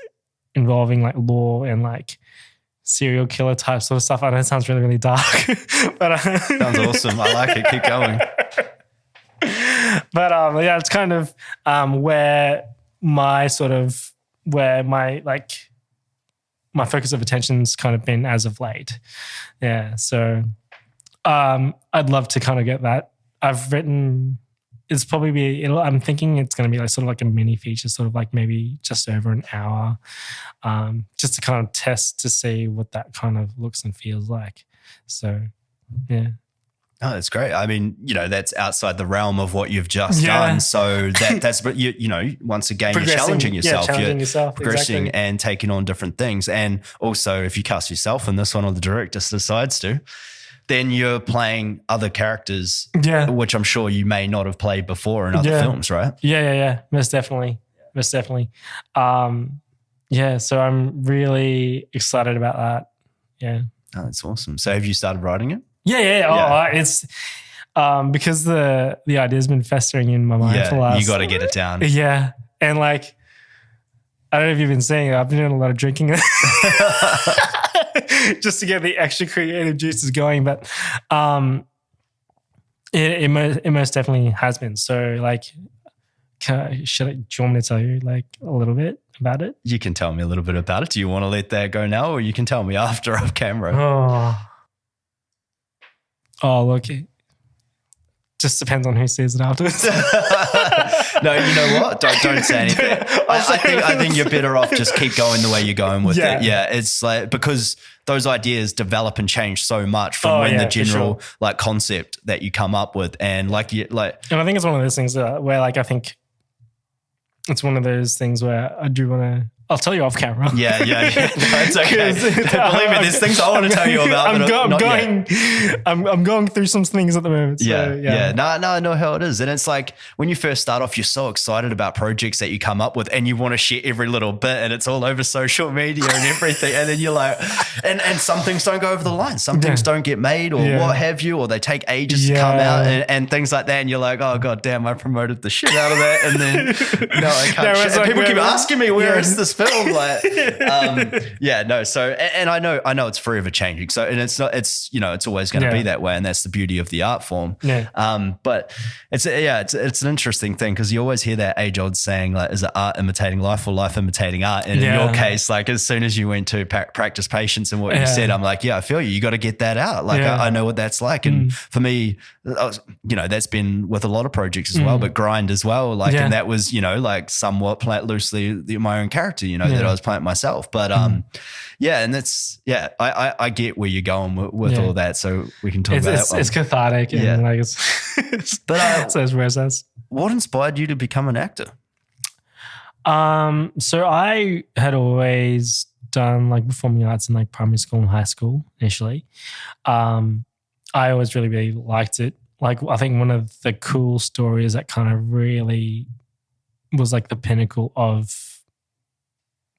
involving like law and like serial killer type sort of stuff. I know it sounds really, really dark. But sounds awesome. I like it. Keep going. But it's kind of where my focus of attention's kind of been as of late. Yeah. So I'd love to kind of get that. I've written, I'm thinking it's going to be like sort of like a mini feature, sort of like maybe just over an hour, just to kind of test to see what that kind of looks and feels like. So, yeah. Oh, that's great. I mean, that's outside the realm of what you've just done. So that's, but once again, you're challenging yourself. You're progressing exactly. and taking on different things. And also, if you cast yourself in this one, or the director decides to, then you're playing other characters, which I'm sure you may not have played before in other films, right? Yeah. Most definitely. So I'm really excited about that. Yeah. Oh, that's awesome. So have you started writing it? Yeah. It's because the idea's been festering in my mind for the last. You got to get it down. Yeah, and like I don't know if you've been seeing it. I've been doing a lot of drinking just to get the extra creative juices going. But it most definitely has been. So like, do you want me to tell you like a little bit about it? You can tell me a little bit about it. Do you want to let that go now, or you can tell me after off camera? Oh, look, it just depends on who sees it afterwards. No, you know what? Don't say anything. I think you're better off just keep going the way you're going with it. Yeah, it's like because those ideas develop and change so much from the general like concept that you come up with, and like. And I think it's one of those things where like I think it's one of those things where I do want to. I'll tell you off camera. Yeah. No, it's okay. Believe me, there's things I want to tell you about. I'm going through some things at the moment. So, No, I know how it is. And it's like when you first start off, you're so excited about projects that you come up with and you want to share every little bit, and it's all over social media and everything. And then you're like, and some things don't go over the line. Some things don't get made or what have you, or they take ages to come out and things like that. And you're like, oh, God damn, I promoted the shit out of that. And then, no, I can't. And people keep asking me, where is this film? Like, So, and I know it's forever changing. So, and it's always going to be that way, and that's the beauty of the art form. Yeah. But it's an interesting thing because you always hear that age-old saying, like, is it art imitating life or life imitating art? And in your case, like, as soon as you went to practice patience and what you said, I'm like, I feel you. You got to get that out. Like, I know what that's like. And for me, that's been with a lot of projects as well, but grind as well. Like, and that was, like somewhat loosely my own character, that I was playing myself. But and that's I get where you're going with all that. So we can talk about that one. It's cathartic. And like but so it's where it says. What inspired you to become an actor? So I had always done like performing arts in like primary school and high school initially. I always really, really liked it. Like I think one of the cool stories that kind of really was like the pinnacle of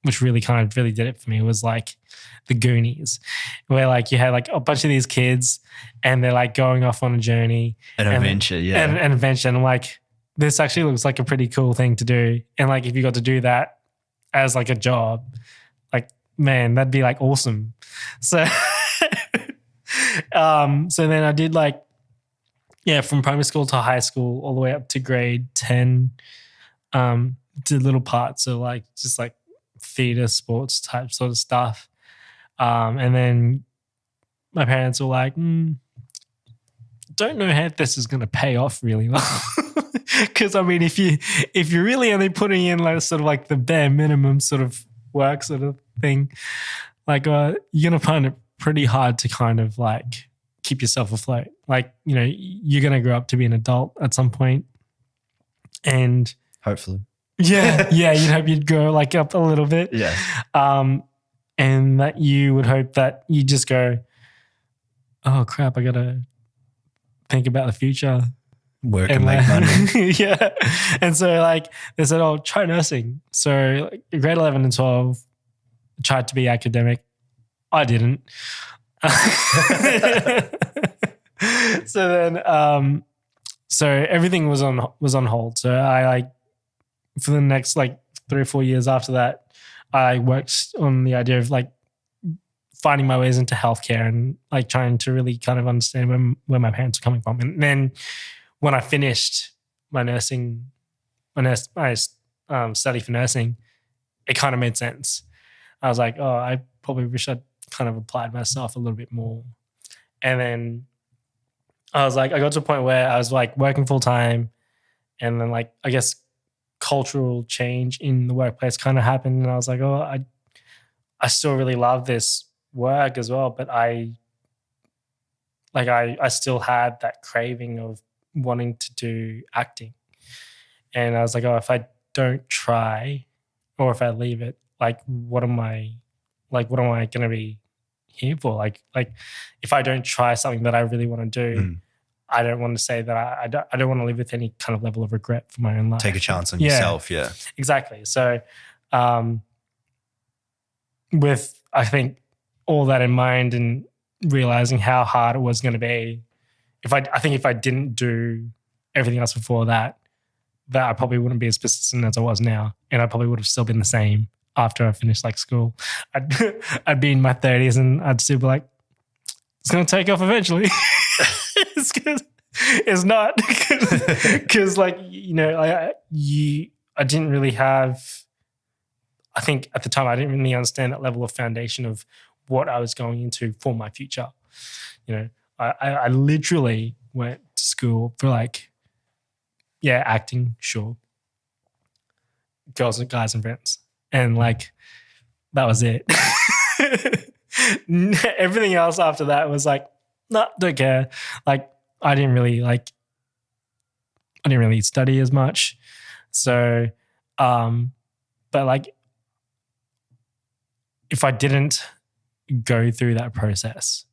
which really did it for me was like the Goonies, where like you had like a bunch of these kids and they're like going off on a journey. An adventure. And adventure. And I'm like, this actually looks like a pretty cool thing to do. And like, if you got to do that as like a job, like, man, that'd be like awesome. So, so then I did like, from primary school to high school, all the way up to grade 10, did little parts of like, just like theater, sports type sort of stuff. And then my parents were like, don't know how this is going to pay off really well. Because I mean, if you're really only putting in like sort of like the bare minimum sort of work sort of thing, like you're going to find it pretty hard to kind of like keep yourself afloat. Like, you're going to grow up to be an adult at some point. And hopefully. Yeah, you'd hope you'd grow like up a little bit. Yeah. And that you would hope that you just go, oh crap, I gotta think about the future. Work and make money. Yeah. And so like they said, oh, try nursing. So like, grade 11 and 12, tried to be academic. I didn't. So then so everything was on hold. So I like for the next like 3 or 4 years after that, I worked on the idea of like finding my ways into healthcare and like trying to really kind of understand where my parents are coming from. And then when I finished my study for nursing, it kind of made sense. I was like, oh, I probably wish I'd kind of applied myself a little bit more. And then I was like, I got to a point where I was like working full time, and then like, I guess cultural change in the workplace kind of happened. And I was like, oh, I still really love this work as well, but I like I still had that craving of wanting to do acting. And I was like, oh, if I don't try or if I leave it, like, what am I going to be here for? Like if I don't try something that I really want to do, I don't want to say that I don't want to live with any kind of level of regret for my own life. Take a chance on yourself. Yeah, exactly. So, with, I think, all that in mind and realizing how hard it was going to be, I think if I didn't do everything else before that I probably wouldn't be as persistent as I was now, and I probably would have still been the same after I finished like school. I'd be in my 30s and I'd still be like, it's going to take off eventually. It's not, because like, you know, I didn't really have, I think at the time I didn't really understand that level of foundation of what I was going into for my future. You know, I literally went to school for like, acting, sure, girls and guys and friends, and like that was it. Everything else after that was like, nah, don't care. Like I didn't really study as much. So, but like if I didn't go through that process,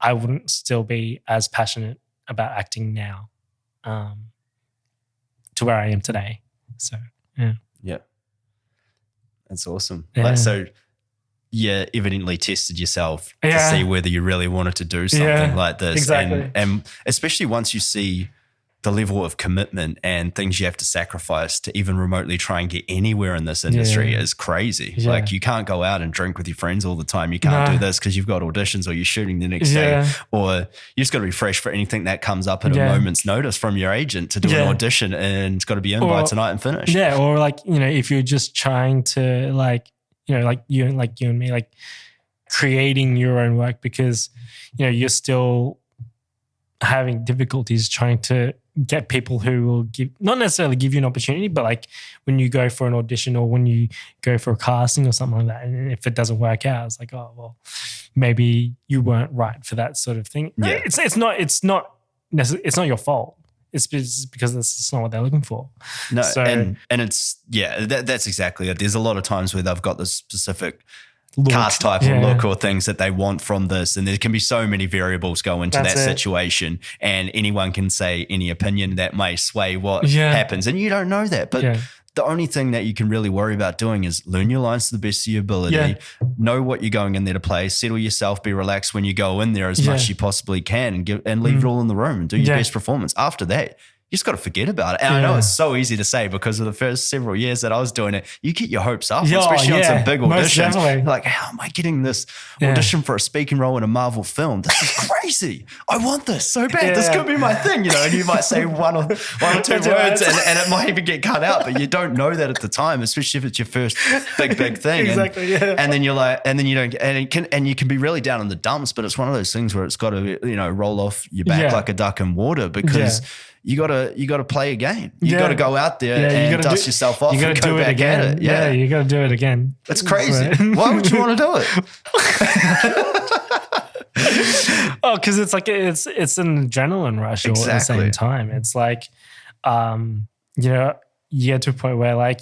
I wouldn't still be as passionate about acting now, to where I am today. So, yeah. Yeah. That's awesome. Yeah. Like, so you evidently tested yourself to see whether you really wanted to do something like this. Exactly. And especially once you see the level of commitment and things you have to sacrifice to even remotely try and get anywhere in this industry is crazy. Yeah. Like you can't go out and drink with your friends all the time. You can't do this because you've got auditions or you're shooting the next day, or you just got to be fresh for anything that comes up at a moment's notice from your agent to do an audition, and it's got to be in by tonight and finished. Yeah. Or like, you know, if you're just trying to like, you know, like you and me, like creating your own work, because, you know, you're still having difficulties trying to get people who will not necessarily give you an opportunity, but like when you go for an audition or when you go for a casting or something like that, and if it doesn't work out, it's like, oh, well, maybe you weren't right for that sort of thing. Yeah. It's not your fault. It's because that's not what they're looking for. No, so, and it's, that's exactly it. There's a lot of times where they've got this specific cast type or look or things that they want from this, and there can be so many variables go into that situation, and anyone can say any opinion that may sway what happens, and you don't know that. But the only thing that you can really worry about doing is learn your lines to the best of your ability, know what you're going in there to play, settle yourself, be relaxed when you go in there as much as you possibly can, and leave it all in the room and do your best performance. After that, you just got to forget about it. And I know it's so easy to say because of the first several years that I was doing it, you get your hopes up, especially on some big auditions. Like, how am I getting this audition for a speaking role in a Marvel film? This is crazy. I want this so bad. This could be my thing, you know, and you might say one or two words and it might even get cut out, but you don't know that at the time, especially if it's your first big thing. Exactly. And then you're like, and then you don't, and you can be really down in the dumps, but it's one of those things where it's got to, you know, roll off your back like a duck in water, because you gotta play a game. You gotta go out there and dust yourself off. You gotta do it again. You gotta do it again. It's crazy. Why would you want to do it? Oh, because it's like it's an adrenaline rush all at the same time. It's like, you know, you get to a point where like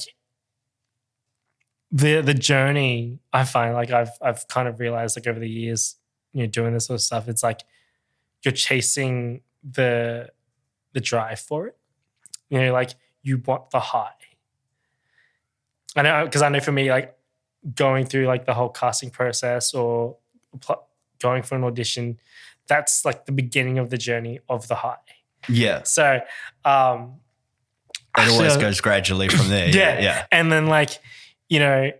the journey, I find like I've kind of realized like over the years, you know, doing this sort of stuff, it's like you're chasing the drive for it. You know, like you want the high. I know, because I know for me, like going through like the whole casting process or going for an audition, that's like the beginning of the journey of the high. Yeah. So it always goes gradually from there. Yeah. And then like, you know,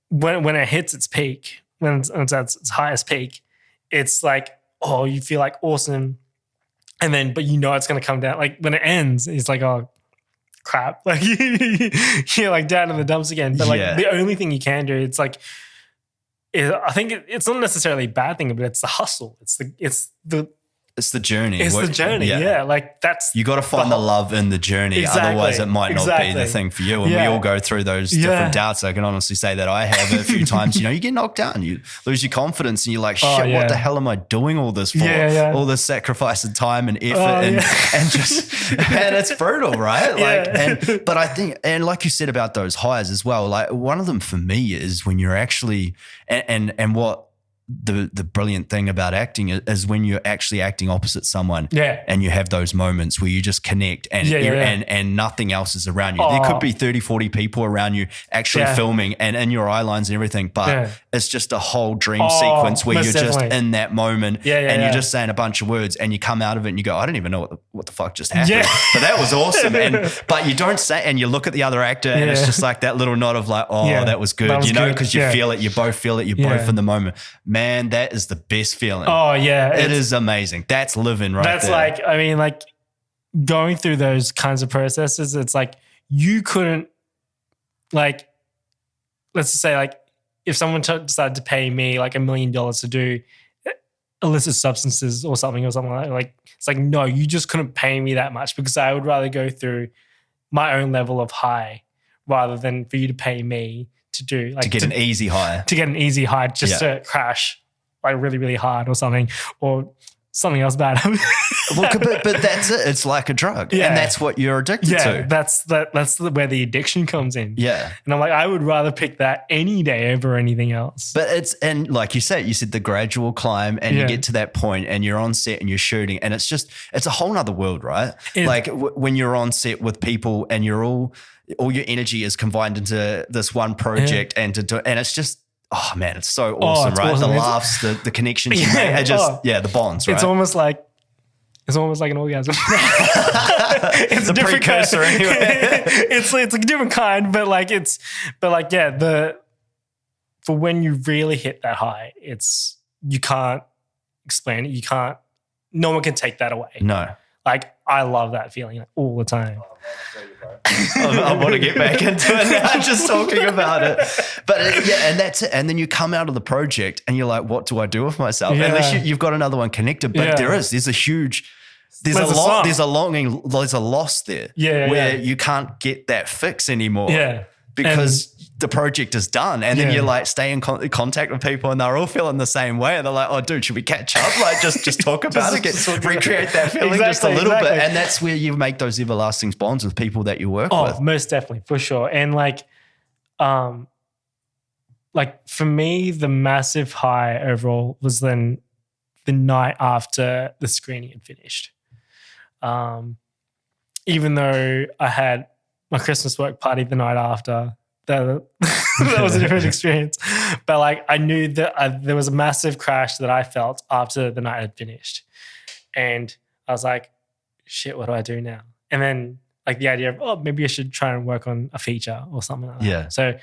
when it hits its peak, when it's at its highest peak, it's like, oh, you feel like awesome. And then, but you know it's going to come down. Like when it ends, it's like, oh, crap. Like you're like down in the dumps again. But like the only thing you can do, it's like, I think it's not necessarily a bad thing, but it's the hustle. It's the it's the journey. It's the journey. Yeah. Like that's, you got to find the love in the journey. Exactly. Otherwise it might not be the thing for you. And we all go through those different doubts. I can honestly say that I have a few times, you get knocked down, you lose your confidence and you're like, shit, what the hell am I doing all this for? All this sacrifice of time and effort and just, man, it's brutal, right? Like, but I think, and like you said about those highs as well, like one of them for me is when you're actually, and what, the brilliant thing about acting is when you're actually acting opposite someone and you have those moments where you just connect and nothing else is around you. There could be 30, 40 people around you actually filming and in your eye lines and everything, but it's just a whole dream sequence where you're just in that moment and you're just saying a bunch of words and you come out of it and you go, I don't even know what the fuck just happened, but that was awesome. But you don't say, and you look at the other actor and it's just like that little nod of like, that was good, because you feel it, you both feel it, you're both in the moment. Man, that is the best feeling. Oh, yeah. It is amazing. That's living right there. That's like, I mean, like going through those kinds of processes, it's like you couldn't, like, let's just say like if someone decided to pay me like $1 million to do illicit substances or something like that, like it's like, no, you just couldn't pay me that much because I would rather go through my own level of high rather than for you to pay me to do like to get an easy high. To get an easy high just to crash like really, really hard or something something else bad. but that's it. It's like a drug, and that's what you're addicted to. That's where the addiction comes in. Yeah, and I'm like, I would rather pick that any day over anything else. But and like you said the gradual climb, and you get to that point, and you're on set and you're shooting, and it's a whole nother world, right? Like when you're on set with people, and you're all your energy is combined into this one project, and it's just. Oh man, it's so awesome, right? Awesome. The laughs, the connections you make, the bonds, right? It's almost like an orgasm. It's a different precursor anyway. It's a different kind, but for when you really hit that high, you can't explain it. No one can take that away. No. Like I love that feeling like, all the time. I want to get back into it now, just talking about it. But and that's it. And then you come out of the project and you're like, what do I do with myself? Yeah. Unless you've got another one connected. But there's a longing, there's a loss there where you can't get that fix anymore. Yeah. Because the project is done, and then you like stay in contact with people, and they're all feeling the same way, and they're like, "Oh, dude, should we catch up? Like, just talk about it, recreate that feeling just a little bit." And that's where you make those everlasting bonds with people that you work with. Oh, most definitely, for sure. And like for me, the massive high overall was then the night after the screening had finished. Even though I had my Christmas work party the night after. That was a different experience. But like I knew that there was a massive crash that I felt after the night had finished. And I was like, shit, what do I do now? And then like the idea of, maybe I should try and work on a feature or something like that. Yeah. So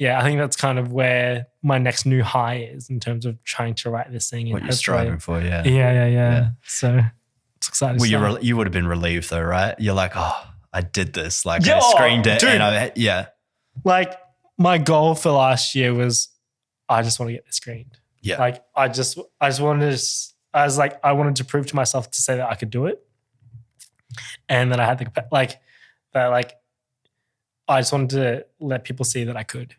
I think that's kind of where my next new high is in terms of trying to write this thing. What you're striving for, Yeah. So it's exciting. Well, you would have been relieved though, right? You're like, oh, I did this. Like I screened it, dude, and like my goal for last year was, I just want to get this screened. Yeah. Like I wanted to prove to myself to say that I could do it, and that I had I just wanted to let people see that I could.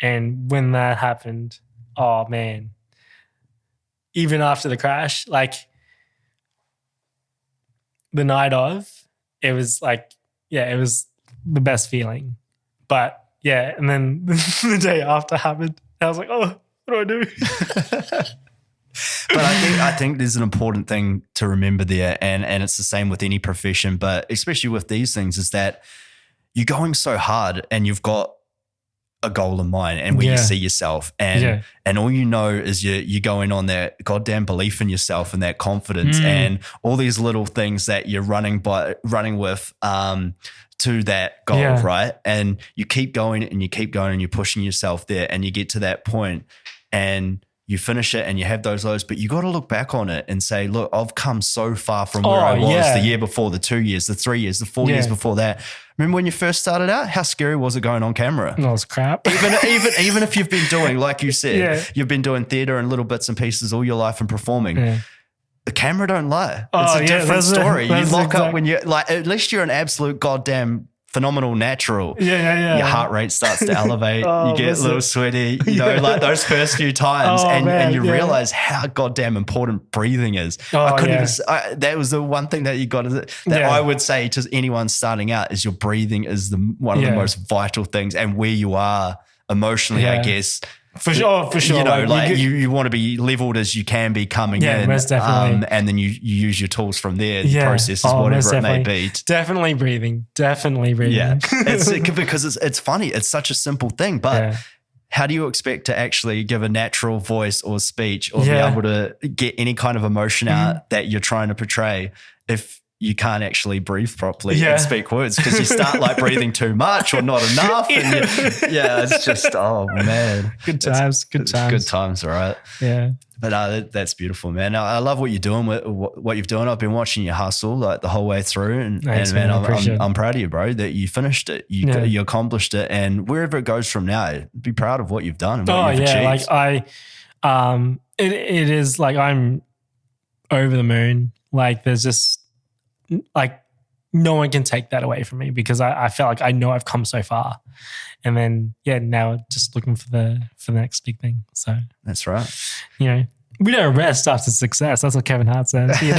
And when that happened, oh man, even after the crash, like the night of, it was like, it was the best feeling. But and then the day after happened, I was like, oh, what do I do? But I think there's an important thing to remember there, and it's the same with any profession, but especially with these things, is that you're going so hard and you've got a goal in mind and where you see yourself, and all you know is you're going on that goddamn belief in yourself and that confidence and all these little things that you're running with to that goal, right? And you keep going and you keep going and you're pushing yourself there, and you get to that point and you finish it and you have those lows, but you got to look back on it and say, look, I've come so far from where I was the year before, the 2 years, the 3 years, the 4 years before that. Remember when you first started out? How scary was it going on camera? No, it was crap. Even if you've been doing, like you said, you've been doing theatre and little bits and pieces all your life and performing. Yeah. the camera don't lie. It's a different story. You lock up when you're like, at least you're an absolute goddamn phenomenal natural. Yeah. Your heart rate starts to elevate. You get a little sweaty, like those first few times. And you realize how goddamn important breathing is. I couldn't even, that was the one thing that you got that I would say to anyone starting out is your breathing is one of the most vital things, and where you are emotionally, I guess. For sure. You know, like you want to be leveled as you can be coming in. Most definitely. And then you use your tools from there, the processes, whatever it may be. Definitely breathing. Yeah. Because it's funny. It's such a simple thing, but how do you expect to actually give a natural voice or speech or be able to get any kind of emotion out that you're trying to portray if you can't actually breathe properly and speak words, because you start like breathing too much or not enough. And it's just, oh man. Good times. Good times, right? Yeah. But that's beautiful, man. I love what you're doing, what you've done. I've been watching you hustle like the whole way through, and man, I'm proud of you, bro, that you finished it. You accomplished it, and wherever it goes from now, be proud of what you've done and what you've achieved. Like it is like I'm over the moon. Like there's just like no one can take that away from me, because I felt like I know I've come so far, and then now just looking for the next big thing. So that's right. We don't rest after success. That's what Kevin Hart says. We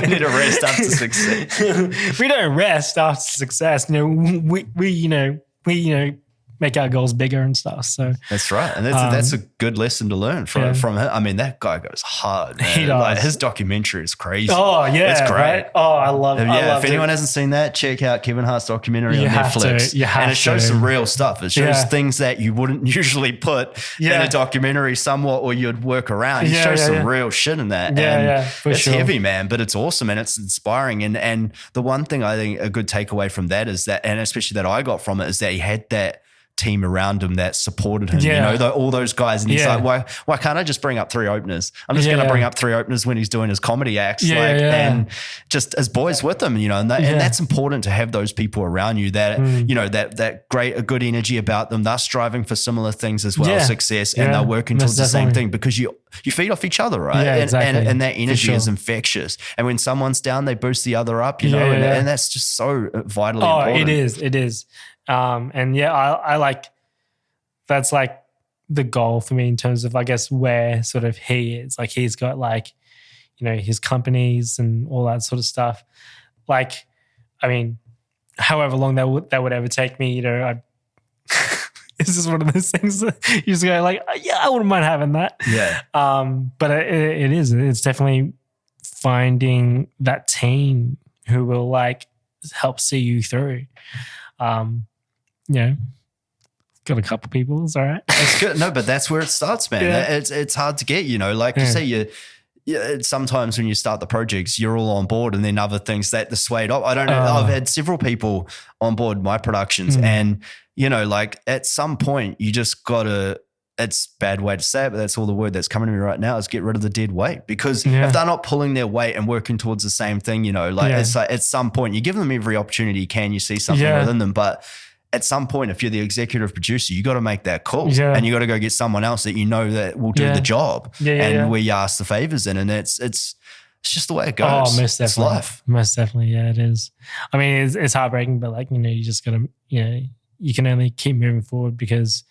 need a rest after success. We don't rest after success. We make our goals bigger and stuff. So that's right, and that's a good lesson to learn from him. I mean, that guy goes hard, man. He does. Like, his documentary is crazy. Oh yeah, it's great. Right? Oh, I love it. If anyone hasn't seen that, check out Kevin Hart's documentary on Netflix. And it shows some real stuff. It shows things that you wouldn't usually put in a documentary somewhat, or you'd work around. He shows some real shit in that. It's heavy, man, but it's awesome and it's inspiring. And the one thing I think a good takeaway from that is that, and especially that I got from it, is that he had that team around him that supported him, all those guys. And he's like, why can't I just bring up 3 openers? I'm just going to bring up 3 openers when he's doing his comedy acts, and just as boys with him, and that's important to have those people around you that, that a good energy about them. They're striving for similar things as well, success, and they're working towards the same thing, because you feed off each other, right? And that energy is infectious. And when someone's down, they boost the other up, and that's just so vitally important. It is. I like, that's like the goal for me in terms of, I guess, where sort of he is. Like he's got like, his companies and all that sort of stuff. Like, I mean, however long that would ever take me, it's just one of those things that you just go like, I wouldn't mind having that. Yeah. But it's definitely finding that team who will like help see you through. Got a couple people. It's all right. That's good. No, but that's where it starts, man. It's hard to get, like you say, sometimes when you start the projects, you're all on board, and then other things that dissuade. I don't know. I've had several people on board my productions, and like at some point you just gotta. It's a bad way to say it, but that's all the word that's coming to me right now is get rid of the dead weight, because if they're not pulling their weight and working towards the same thing, it's like at some point you give them every opportunity you can, you see something within them, but at some point, if you're the executive producer, you got to make that call, and you got to go get someone else that that will do the job, where you ask the favors in, and it's just the way it goes. Oh, most definitely. It's life. Most definitely, it is. I mean, it's heartbreaking, but like you just got to you can only keep moving forward, because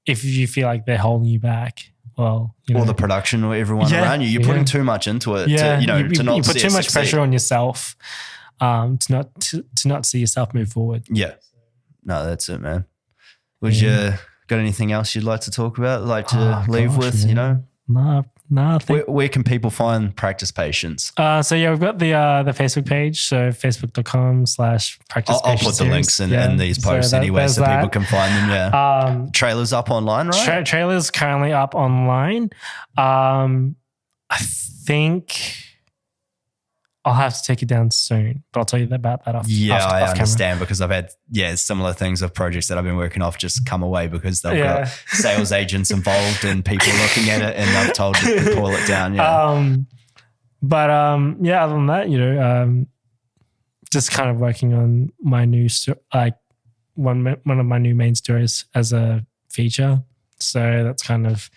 if you feel like they're holding you back, or the production or everyone around you, you're putting too much into it. To not you put too much succeed. Pressure on yourself to not see yourself move forward. Yeah. No, that's it, man. Would you got anything else you'd like to talk about? Like to leave with, man. No. Where can people find Practice Patience? So we've got the Facebook page. So facebook.com/Practice Patience. I'll put the links in these posts anyway, so people can find them. Yeah. Trailers up online, right? Trailers currently up online. I think I'll have to take it down soon, but I'll tell you about that off I understand camera. Because I've had similar things of projects that I've been working off just come away because they've got sales agents involved and people looking at it, and they've told you to pull it down. Yeah. Other than that, just kind of working on my new one of my new main stories as a feature. So that's kind of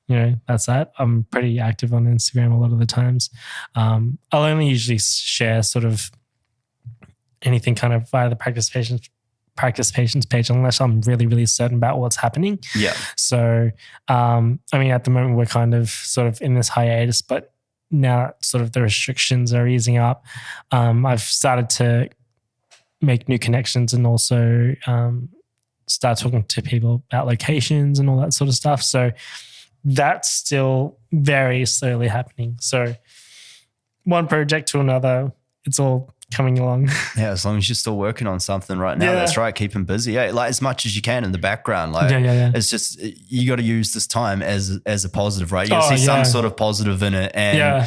that's that. I'm pretty active on Instagram a lot of the times. I'll only usually share sort of anything kind of via the Practice Patience page unless I'm really, really certain about what's happening. Yeah. So, I mean, at the moment we're kind of sort of in this hiatus, but now sort of the restrictions are easing up. I've started to make new connections and also start talking to people about locations and all that sort of stuff. So that's still very slowly happening. So one project to another, it's all coming along. Yeah, as long as you're still working on something right now, that's right. Keep them busy. Yeah, like as much as you can in the background. Like it's just you got to use this time as a positive, right? You got to see some sort of positive in it, and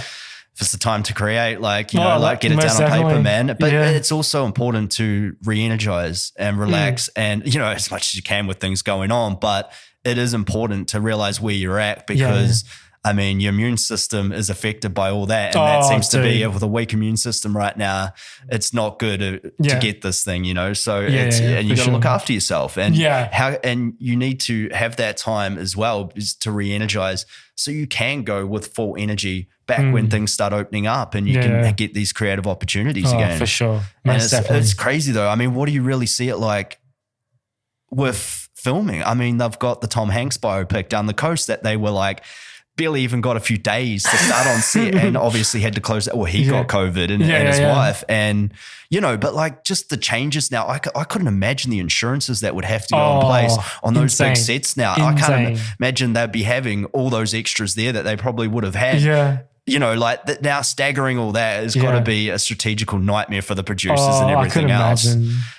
if it's the time to create, like like get it down on paper, man. But it's also important to re-energize and relax, and as much as you can with things going on. But it is important to realize where you're at because. I mean, your immune system is affected by all that. And that seems to be with a weak immune system right now. It's not good to get this thing, So and you got to look after yourself and and you need to have that time as well is to re-energize so you can go with full energy back when things start opening up and you can get these creative opportunities again. For sure. And it's crazy though. I mean, what do you really see it like with filming? I mean, they've got the Tom Hanks biopic Down the Coast that they were like, barely even got a few days to start on set and obviously had to close that. Well, he got COVID and his wife and, but like just the changes now, I couldn't imagine the insurances that would have to go in place on those big sets now. I can't imagine they'd be having all those extras there that they probably would have had. Yeah. Like that now staggering all that has got to be a strategical nightmare for the producers and everything else.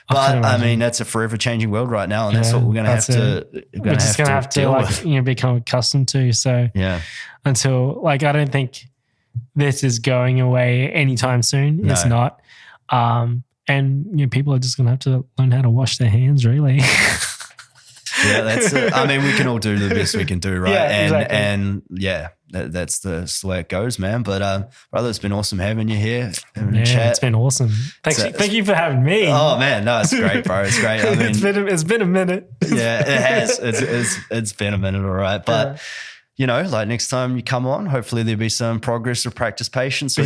But I mean, that's a forever changing world right now. And that's what we're going to have to, we're just going to have to become accustomed to. So until I don't think this is going away anytime soon. No. It's not. And people are just going to have to learn how to wash their hands really. Yeah, that's it. I mean, we can all do the best we can do, right? And that's the way it goes, man. But brother, it's been awesome having you here. Chat. It's been awesome. Thank you for having me. Oh man, no, it's great, bro. It's great. I mean, it's been a minute. Yeah, it has. It's been a minute, all right. But like next time you come on, hopefully there'll be some progress of Practice Patience or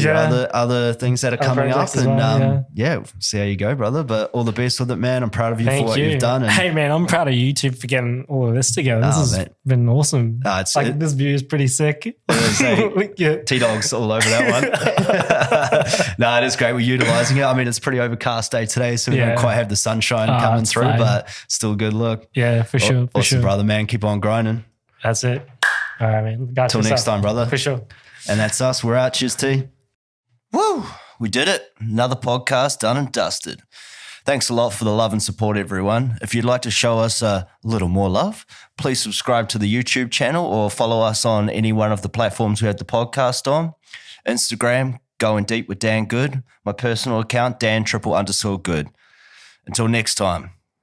other things that are coming up. And we'll see how you go, brother. But all the best with it, man. I'm proud of you for what you've done. And hey, man, I'm proud of you too for getting all of this together. This has been awesome. This view is pretty sick. T-Dogs all over that one. No, it is great. We're utilising it. I mean, it's a pretty overcast day today, so we don't quite have the sunshine coming through, but still a good look. Yeah, for sure. Awesome, brother, man. Keep on grinding. That's it. All right, man. Till next time, brother. For sure. And that's us. We're out. Cheers, T. Woo! We did it. Another podcast done and dusted. Thanks a lot for the love and support, everyone. If you'd like to show us a little more love, please subscribe to the YouTube channel or follow us on any one of the platforms we had the podcast on. Instagram, Going Deep with Dan Good. My personal account, Dan__Good. Until next time.